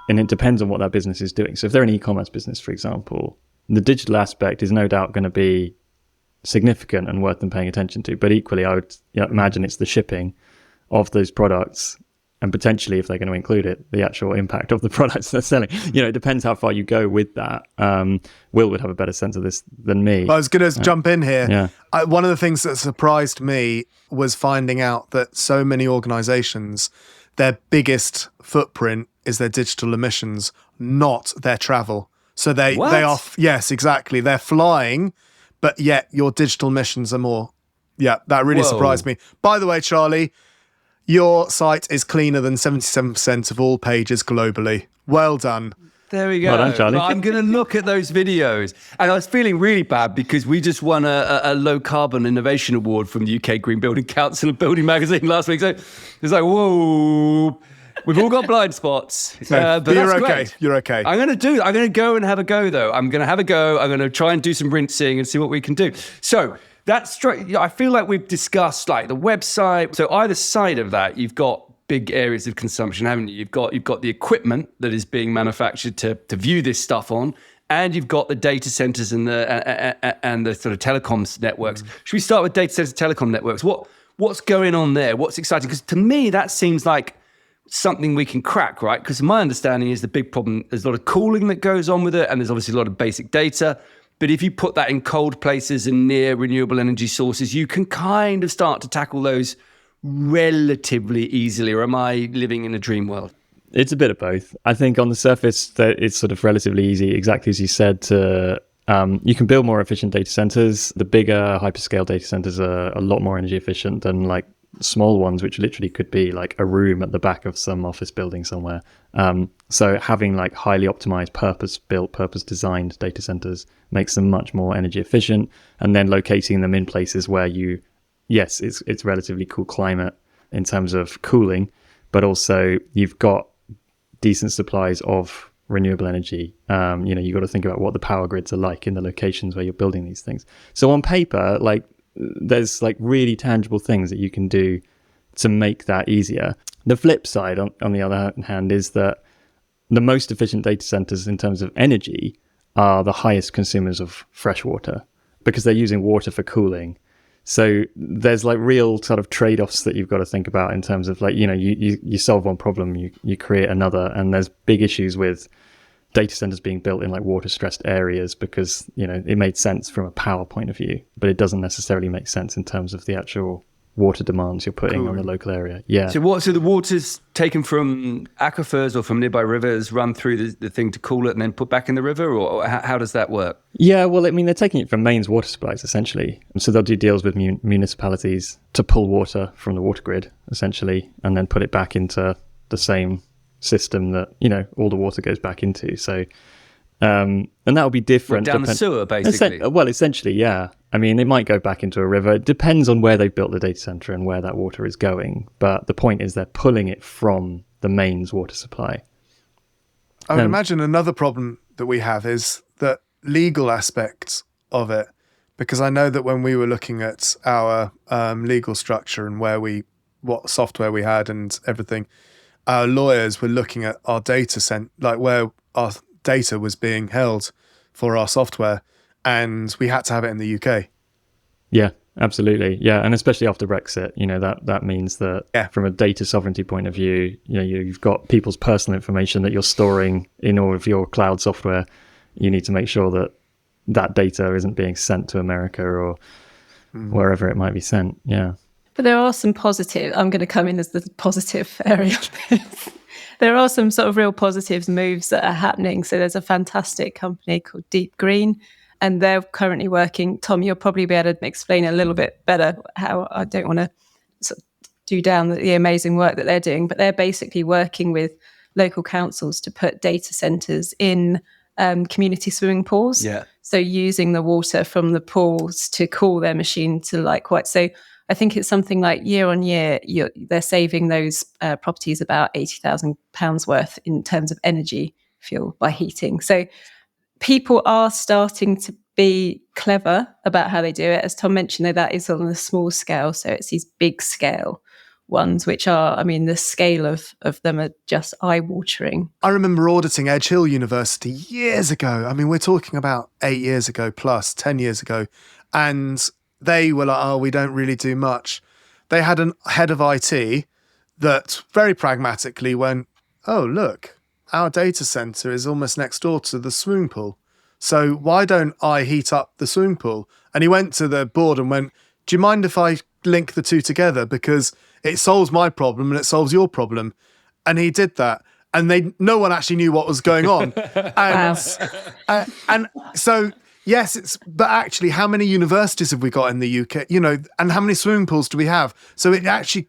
C: And it depends on what that business is doing. So if they're an e-commerce business, for example, the digital aspect is no doubt going to be significant and worth them paying attention to. But equally, I would imagine it's the shipping of those products, and potentially, if they're going to include it, the actual impact of the products they're selling. It depends how far you go with that. Will would have a better sense of this than me.
A: I was going to jump in here.
C: Yeah.
A: One of the things that surprised me was finding out that so many organisations, their biggest footprint is their digital emissions, not their travel. So they are, yes, exactly. They're flying, but yet your digital emissions are more. Yeah, that really surprised me. By the way, Charlie, your site is cleaner than 77% of all pages globally. Well done.
B: There we go.
C: Well done, Charlie.
B: I'm going to look at those videos. And I was feeling really bad because we just won a low carbon innovation award from the UK Green Building Council and Building Magazine last week. So it's like, whoa, we've all got blind spots.
A: But you're okay.
B: Great.
A: You're okay.
B: I'm going to go and have a go, though. I'm going to have a go. I'm going to try and do some rinsing and see what we can do. So that's straight. I feel like we've discussed, like, the website. So either side of that, you've got big areas of consumption, haven't you? You've got the equipment that is being manufactured to view this stuff on, and you've got the data centers and the sort of telecoms networks. Should we start with data center telecom networks? What's going on there? What's exciting? Because to me, that seems like something we can crack, right? Because my understanding is the big problem, there's a lot of cooling that goes on with it, and there's obviously a lot of basic data. But if you put that in cold places and near renewable energy sources, you can kind of start to tackle those relatively easily. Or am I living in a dream world?
C: It's a bit of both. I think on the surface that it's sort of relatively easy, exactly as you said, to you can build more efficient data centers. The bigger hyperscale data centers are a lot more energy efficient than, like, small ones, which literally could be like a room at the back of some office building somewhere. So having, like, highly optimized, purpose-built, purpose-designed data centers makes them much more energy efficient. And then locating them in places where it's relatively cool climate in terms of cooling, but also you've got decent supplies of renewable energy. You've got to think about what the power grids are like in the locations where you're building these things. So on paper, like, there's, like, really tangible things that you can do to make that easier. The flip side, on the other hand, is that the most efficient data centers in terms of energy are the highest consumers of fresh water, because they're using water for cooling. So there's, like, real sort of trade-offs that you've got to think about in terms of, like, you solve one problem, you create another, and there's big issues with data centers being built in like water stressed areas because, it made sense from a power point of view, but it doesn't necessarily make sense in terms of the actual water demands you're putting on the local area. Yeah.
B: So the water's taken from aquifers or from nearby rivers, run through the thing to cool it and then put back in the river, or how does that work?
C: Yeah, well, I mean, they're taking it from mains water supplies, essentially. And so they'll do deals with municipalities to pull water from the water grid, essentially, and then put it back into the same system that, all the water goes back into. So, and that'll be different.
B: Down the sewer, basically?
C: Well, essentially, yeah. I mean, it might go back into a river. It depends on where they've built the data center and where that water is going. But the point is they're pulling it from the mains water supply.
A: I would imagine another problem that we have is the legal aspects of it, because I know that when we were looking at our legal structure and what software we had and everything, our lawyers were looking at our data where our data was being held for our software, and we had to have it in the UK.
C: Yeah, absolutely. Yeah, and especially after Brexit, that means that from a data sovereignty point of view, you've got people's personal information that you're storing in all of your cloud software. You need to make sure that that data isn't being sent to America or wherever it might be sent. Yeah.
D: But there are some positive. I'm going to come in as the positive area of this. There are some sort of real positives moves that are happening. So there's a fantastic company called Deep Green, and they're currently working. Tom, you'll probably be able to explain a little bit better how. I don't want to sort of do down the amazing work that they're doing, but they're basically working with local councils to put data centres in community swimming pools.
B: Yeah.
D: So using the water from the pools to cool their machine to likewise. So I think it's something like year on year, they're saving those properties about £80,000 worth in terms of energy fuel by heating. So people are starting to be clever about how they do it. As Tom mentioned, though, that is on a small scale. So it's these big scale ones, which are, the scale of them are just eye-watering.
A: I remember auditing Edge Hill University years ago. We're talking about 8 years ago plus, 10 years ago. And they were like, we don't really do much. They had a head of IT that very pragmatically went, look, our data center is almost next door to the swimming pool. So why don't I heat up the swimming pool? And he went to the board and went, do you mind if I link the two together? Because it solves my problem and it solves your problem. And he did that. And no one actually knew what was going on. And so... Yes, but actually, how many universities have we got in the UK? And how many swimming pools do we have? So it actually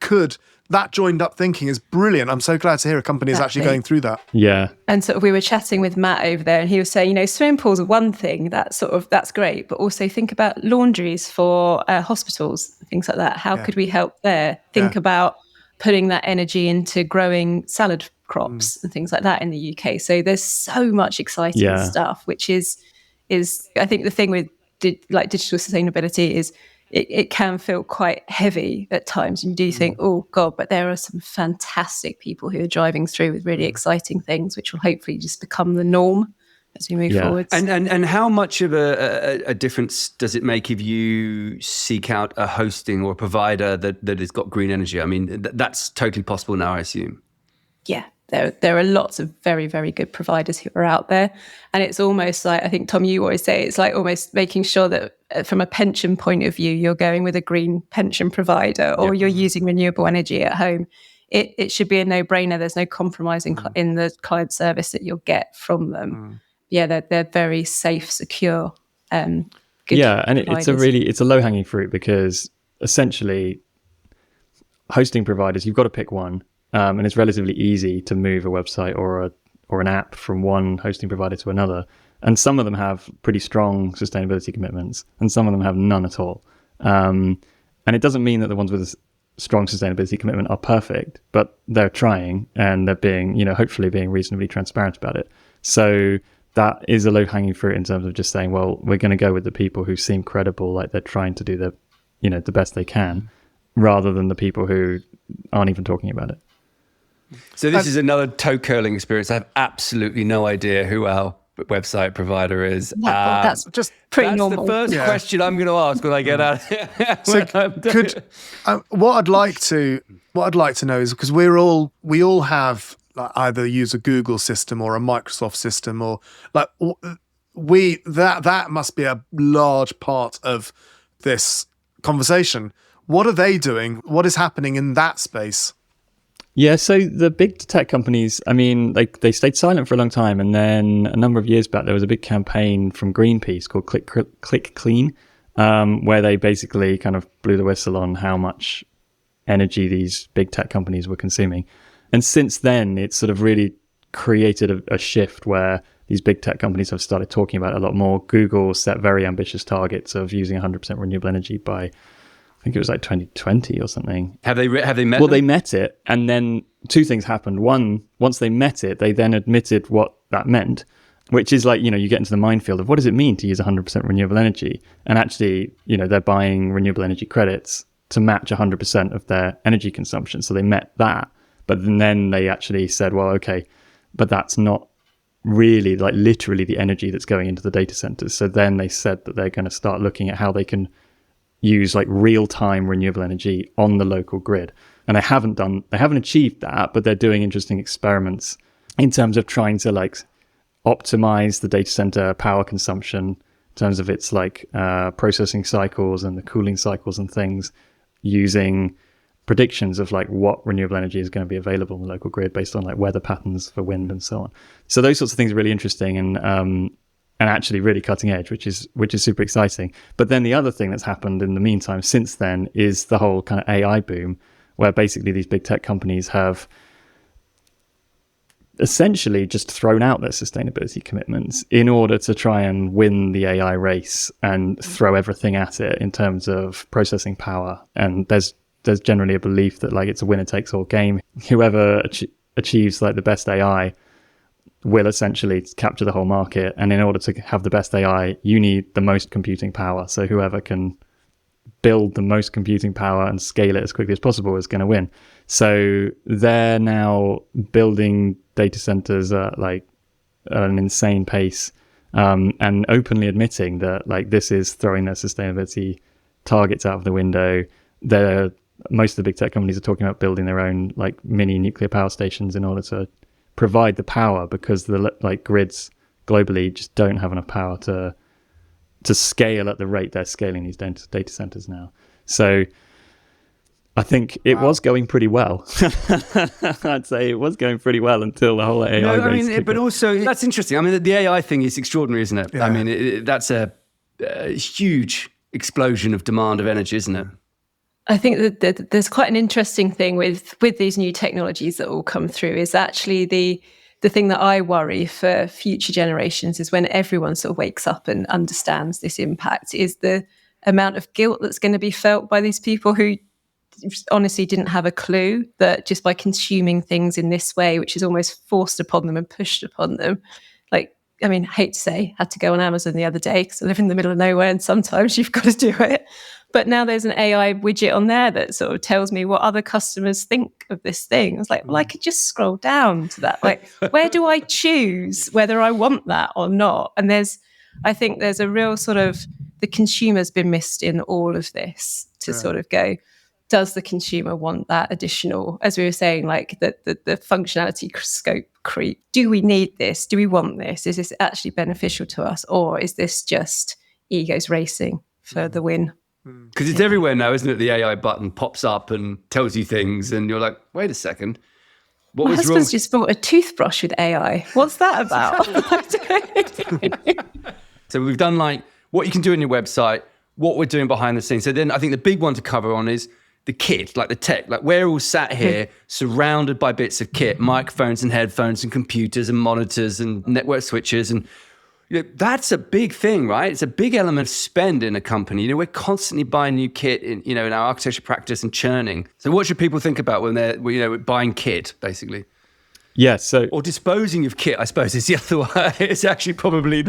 A: that joined up thinking is brilliant. I'm so glad to hear a company is actually going through that.
C: Yeah.
D: And sort of we were chatting with Matt over there, and he was saying, swimming pools are one thing, that's great, but also think about laundries for hospitals, things like that. How could we help there? Think about putting that energy into growing salad crops and things like that in the UK. So there's so much exciting stuff, which is I think the thing with digital sustainability is it can feel quite heavy at times. And you do think, oh God, but there are some fantastic people who are driving through with really exciting things, which will hopefully just become the norm as we move forward.
B: And how much of a difference does it make if you seek out a hosting or a provider that has got green energy? That's totally possible now, I assume.
D: Yeah. There are lots of very, very good providers who are out there. And it's almost like, I think, Tom, you always say, it's like almost making sure that from a pension point of view, you're going with a green pension provider or you're using renewable energy at home. It should be a no-brainer. There's no compromising in the client service that you'll get from them. Yeah, they're very safe, secure, good
C: and
D: providers.
C: it's a low-hanging fruit because essentially hosting providers, you've got to pick one. And it's relatively easy to move a website or an app from one hosting provider to another. And some of them have pretty strong sustainability commitments, and some of them have none at all. And it doesn't mean that the ones with a strong sustainability commitment are perfect, but they're trying and they're being, hopefully being reasonably transparent about it. So that is a low-hanging fruit in terms of just saying, well, we're going to go with the people who seem credible, like they're trying to do the best they can, rather than the people who aren't even talking about it.
B: So this is another toe curling experience. I have absolutely no idea who our website provider is.
D: That's just pretty normal.
B: That's the first question I'm going to ask when I get out of here.
A: So what I'd like to know is, because we all have like either use a Google system or a Microsoft system, or like that must be a large part of this conversation. What are they doing? What is happening in that space?
C: Yeah, so the big tech companies, I mean, like they stayed silent for a long time, and then a number of years back there was a big campaign from Greenpeace called Click Clean, where they basically kind of blew the whistle on how much energy these big tech companies were consuming. And since then, it's sort of really created a shift where these big tech companies have started talking about it a lot more. Google set very ambitious targets of using 100% renewable energy by, I think it was like 2020 or something.
B: Have they met?
C: Well, they met it, and then two things happened. One, once they met it, they then admitted what that meant, which is like, you get into the minefield of what does it mean to use 100% renewable energy? And actually, they're buying renewable energy credits to match 100% of their energy consumption. So they met that. But then they actually said, well, okay, but that's not really like literally the energy that's going into the data centers. So then they said that they're going to start looking at how they can use like real-time renewable energy on the local grid. And they haven't achieved that, but they're doing interesting experiments in terms of trying to like optimize the data center power consumption in terms of its like processing cycles and the cooling cycles and things, using predictions of like what renewable energy is going to be available on the local grid based on like weather patterns for wind and so on. So those sorts of things are really interesting and actually really cutting edge, which is super exciting. But then the other thing that's happened in the meantime since then is the whole kind of AI boom, where basically these big tech companies have essentially just thrown out their sustainability commitments in order to try and win the AI race and throw everything at it in terms of processing power. And there's generally a belief that like it's a winner takes all game. Whoever achieves like the best AI will essentially capture the whole market. And in order to have the best AI, you need the most computing power. So whoever can build the most computing power and scale it as quickly as possible is going to win. So they're now building data centers at an insane pace, and openly admitting that like this is throwing their sustainability targets out of the window. Most of the big tech companies are talking about building their own like mini nuclear power stations in order to provide the power, because the like grids globally just don't have enough power to scale at the rate they're scaling these data centers now. So I think it was going pretty well. I'd say it was going pretty well until the whole AI race.
B: But also that's interesting. I mean, the AI thing is extraordinary, isn't it? Yeah. I mean, that's a huge explosion of demand of energy, isn't it?
D: I think that there's quite an interesting thing with these new technologies that all come through is actually the thing that I worry for future generations is when everyone sort of wakes up and understands this impact is the amount of guilt that's going to be felt by these people who honestly didn't have a clue that just by consuming things in this way, which is almost forced upon them and pushed upon them. Like, I mean, I hate to say, had to go on Amazon the other day because I live in the middle of nowhere and sometimes you've got to do it. But now there's an AI widget on there that sort of tells me what other customers think of this thing. I was like, well, I could just scroll down to that. Like, where do I choose whether I want that or not? And I think there's a real sort of, the consumer's been missed in all of this to sort of go, does the consumer want that additional, as we were saying, like the functionality scope creep? Do we need this? Do we want this? Is this actually beneficial to us? Or is this just egos racing for the win?
B: Because it's everywhere now, isn't it? The AI button pops up and tells you things and you're like, wait a second.
D: My husband's just bought a toothbrush with AI. What's that about?
B: So we've done like what you can do in your website, what we're doing behind the scenes. So then I think the big one to cover on is the kit, like the tech. Like we're all sat here surrounded by bits of kit, microphones and headphones and computers and monitors and network switches. And that's a big thing, right? It's a big element of spend in a company. We're constantly buying new kit in our architecture practice and churning. So what should people think about when they're buying kit, basically?
C: Yeah,
B: or disposing of kit, I suppose, is the other one. It's actually probably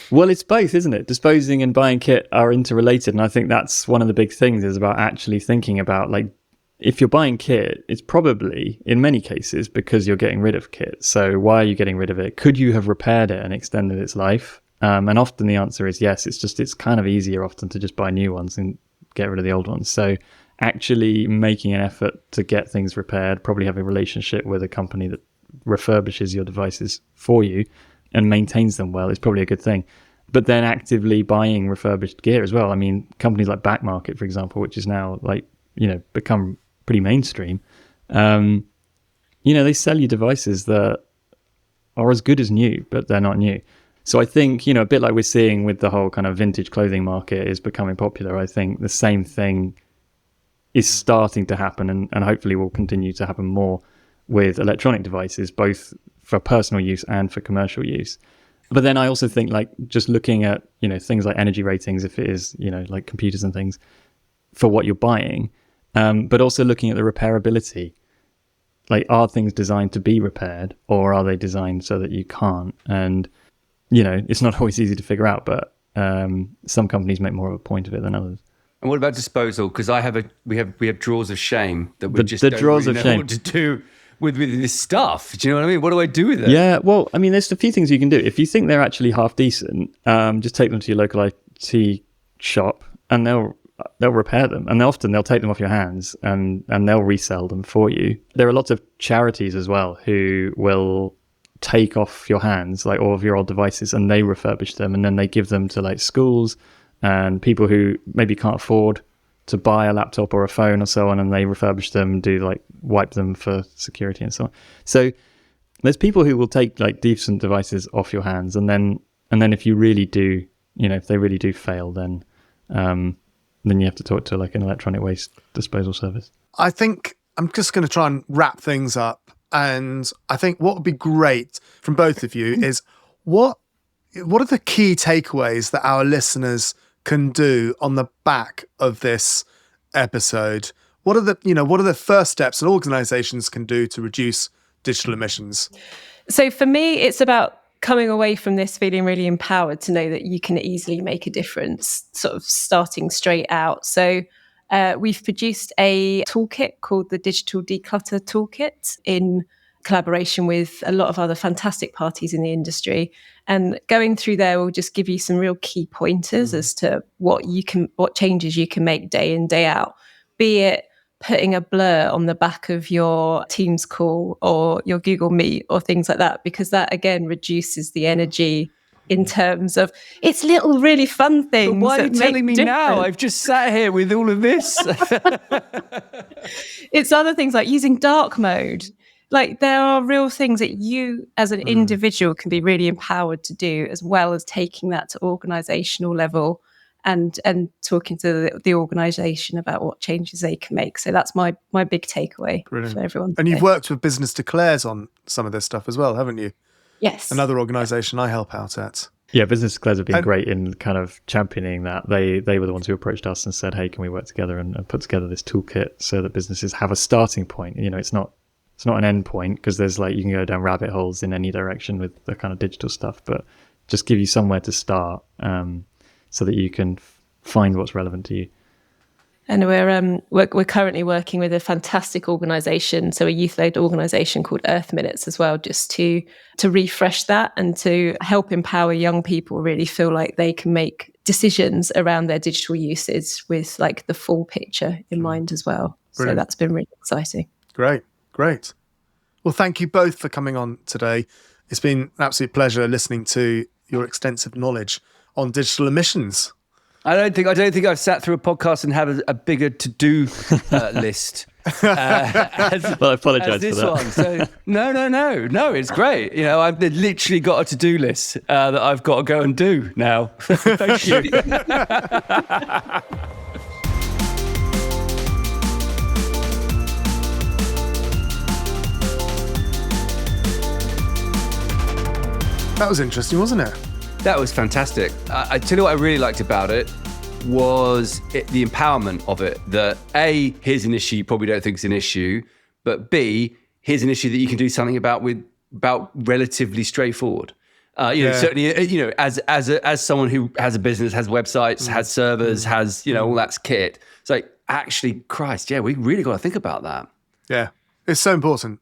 C: Well, it's both, isn't it? Disposing and buying kit are interrelated, and I think that's one of the big things is about actually thinking about, like, if you're buying kit, it's probably, in many cases, because you're getting rid of kit. So why are you getting rid of it? Could you have repaired it and extended its life? And often the answer is yes. It's kind of easier often to just buy new ones and get rid of the old ones. So actually making an effort to get things repaired, probably have a relationship with a company that refurbishes your devices for you and maintains them well, is probably a good thing. But then actively buying refurbished gear as well. I mean, companies like Backmarket, for example, which is now become pretty mainstream. They sell you devices that are as good as new, but they're not new. So I think, a bit like we're seeing with the whole kind of vintage clothing market is becoming popular, I think the same thing is starting to happen and hopefully will continue to happen more with electronic devices, both for personal use and for commercial use. But then I also think like just looking at, things like energy ratings, if it is, like computers and things for what you're buying, but also looking at the repairability. Like, are things designed to be repaired or are they designed so that you can't? And, it's not always easy to figure out, but some companies make more of a point of it than others.
B: And what about disposal? Because we have drawers of shame that we just
C: the
B: don't
C: drawers
B: really
C: of
B: know
C: shame.
B: what to do with this stuff. Do you know what I mean? What do I do with it?
C: Yeah, well, I mean, there's a few things you can do. If you think they're actually half decent, just take them to your local IT shop and they'll repair them. And often they'll take them off your hands and they'll resell them for you. There are lots of charities as well who will take off your hands, like all of your old devices, and they refurbish them and then they give them to like schools and people who maybe can't afford to buy a laptop or a phone or so on, and they refurbish them, wipe them for security and so on. So there's people who will take like decent devices off your hands, and then if you really do, if they really do fail, then you have to talk to like an electronic waste disposal service.
A: I think I'm just going to try and wrap things up, and I think what would be great from both of you is what are the key takeaways that our listeners can do on the back of this episode? What are the first steps that organizations can do to reduce digital emissions?
D: So for me, it's about coming away from this feeling really empowered to know that you can easily make a difference, sort of starting straight out. So we've produced a toolkit called the Digital Declutter Toolkit in collaboration with a lot of other fantastic parties in the industry. And going through there will just give you some real key pointers as to what changes you can make day in, day out, be it putting a blur on the back of your Teams call or your Google Meet or things like that, because that again reduces the energy in terms of it's little really fun things.
B: But why are you telling me now? I've just sat here with all of this.
D: It's other things like using dark mode. Like there are real things that you as an individual can be really empowered to do, as well as taking that to organizational level and talking to the organization about what changes they can make. So that's my big takeaway for everyone.
A: And you've worked with Business Declares on some of this stuff as well, haven't you?
D: Yes.
A: Another organization I help out at.
C: Yeah, Business Declares have been great in kind of championing that. They were the ones who approached us and said, hey, can we work together and put together this toolkit so that businesses have a starting point? It's not an end point, because there's like, you can go down rabbit holes in any direction with the kind of digital stuff, but just give you somewhere to start so that you can find what's relevant to you.
D: And we're currently working with a fantastic organisation, so a youth-led organisation called Earth Minutes as well, just to refresh that and to help empower young people really feel like they can make decisions around their digital usage with like the full picture in mind as well. Brilliant. So that's been really exciting.
A: Great. Well, thank you both for coming on today. It's been an absolute pleasure listening to your extensive knowledge on digital emissions. I don't think I've sat through a podcast and had a bigger to-do list.
C: Well, I apologise for that.
A: One. So, no, it's great. I've literally got a to-do list that I've got to go and do now. Thank you. That was interesting, wasn't it?
B: That was fantastic. I tell you what I really liked about it was the empowerment of it. That A, here's an issue you probably don't think is an issue, but B, here's an issue that you can do something about relatively straightforward. Certainly, as someone who has a business, has websites, has servers, has all that kit. It's like, actually, Christ, yeah, we really got to think about that. Yeah, it's so important.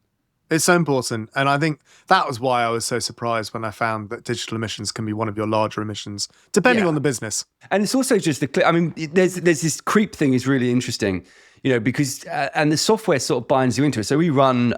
B: It's so important. And I think that was why I was so surprised when I found that digital emissions can be one of your larger emissions, depending on the business. And it's also just there's this creep thing is really interesting, because, and the software sort of binds you into it. So we run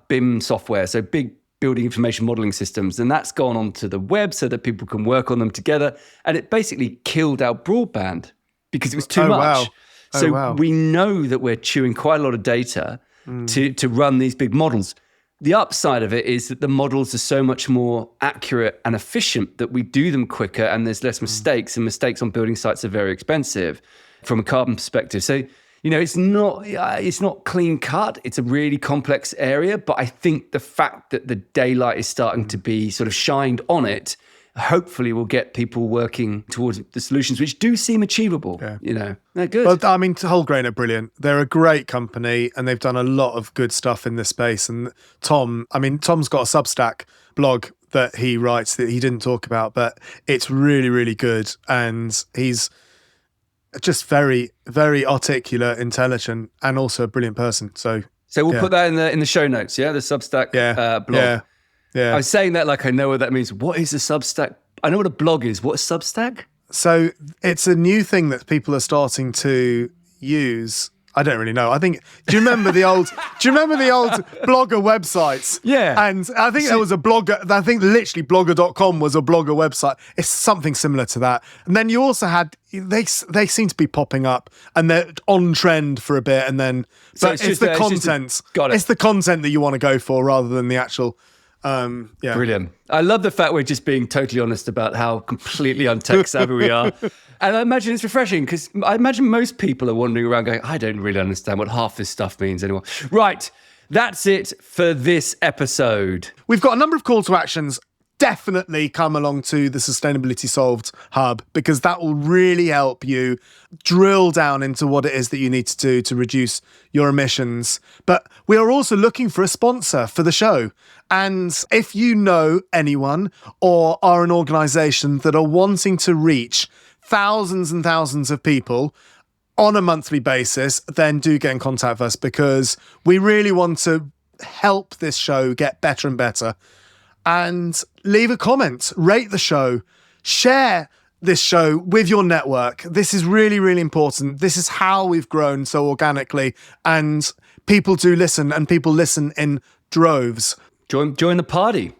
B: BIM software, so big building information modeling systems. And that's gone onto the web so that people can work on them together. And it basically killed our broadband because it was too much.
A: Wow.
B: So we know that we're chewing quite a lot of data to run these big models. The upside of it is that the models are so much more accurate and efficient that we do them quicker and there's less mistakes, and mistakes on building sites are very expensive from a carbon perspective. So, it's not clean cut. It's a really complex area, but I think the fact that the daylight is starting to be sort of shined on it, hopefully will get people working towards the solutions, which do seem achievable.
A: Yeah.
B: They're good.
A: Well, I mean, Wholegrain are brilliant. They're a great company and they've done a lot of good stuff in this space. And Tom's got a Substack blog that he writes that he didn't talk about, but it's really, really good. And he's just very, very articulate, intelligent, and also a brilliant person. So
B: we'll put that in the show notes, the Substack blog.
A: Yeah.
B: I was saying that like I know what that means. What is a Substack? I know what a blog is. What is Substack?
A: So it's a new thing that people are starting to use. I don't really know. Do you remember the old blogger websites?
B: Yeah.
A: And I think there was a blogger, I think literally blogger.com was a blogger website. It's something similar to that. And then you also had, they seem to be popping up and they're on trend for a bit. And then, but it's the content.
B: Got it.
A: It's the content that you want to go for rather than the actual,
B: Brilliant. I love the fact we're just being totally honest about how completely untech savvy we are. And I imagine it's refreshing because I imagine most people are wandering around going, I don't really understand what half this stuff means anymore. Right. That's it for this episode.
A: We've got a number of call to actions. Definitely come along to the Sustainability Solved Hub because that will really help you drill down into what it is that you need to do to reduce your emissions. But we are also looking for a sponsor for the show. And if you know anyone or are an organisation that are wanting to reach thousands and thousands of people on a monthly basis, then do get in contact with us because we really want to help this show get better and better. And leave a comment, rate the show, share this show with your network. This is really, really important. This is how we've grown so organically. And people do listen, and people listen in droves.
B: Join the party.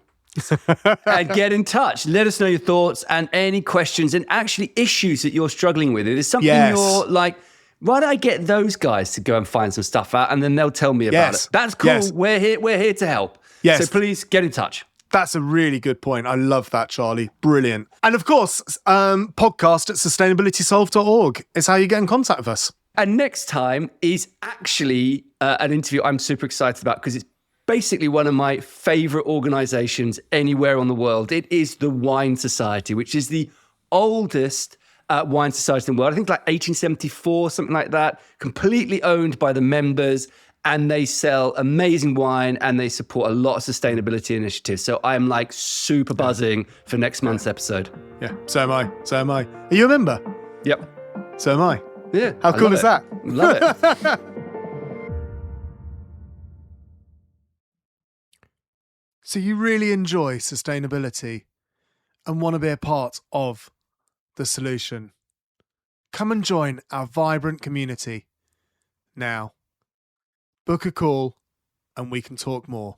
B: And get in touch. Let us know your thoughts and any questions and actually issues that you're struggling with. If there's something you're like, why don't I get those guys to go and find some stuff out and then they'll tell me about it. That's cool.
A: Yes.
B: We're here to help.
A: Yes.
B: So please get in touch.
A: That's a really good point. I love that, Charlie. Brilliant. And of course, podcast at sustainabilitysolved.org is how you get in contact with us.
B: And next time is actually an interview I'm super excited about because it's basically one of my favorite organizations anywhere on the world. It is the Wine Society, which is the oldest wine society in the world. I think like 1874, something like that, completely owned by the members. And they sell amazing wine and they support a lot of sustainability initiatives. So I'm like super buzzing for next month's episode.
A: Yeah, so am I. Are you a member?
B: Yep.
A: So am I.
B: Yeah.
A: How cool is that?
B: Love it.
A: So you really enjoy sustainability and want to be a part of the solution. Come and join our vibrant community now. Book a call and we can talk more.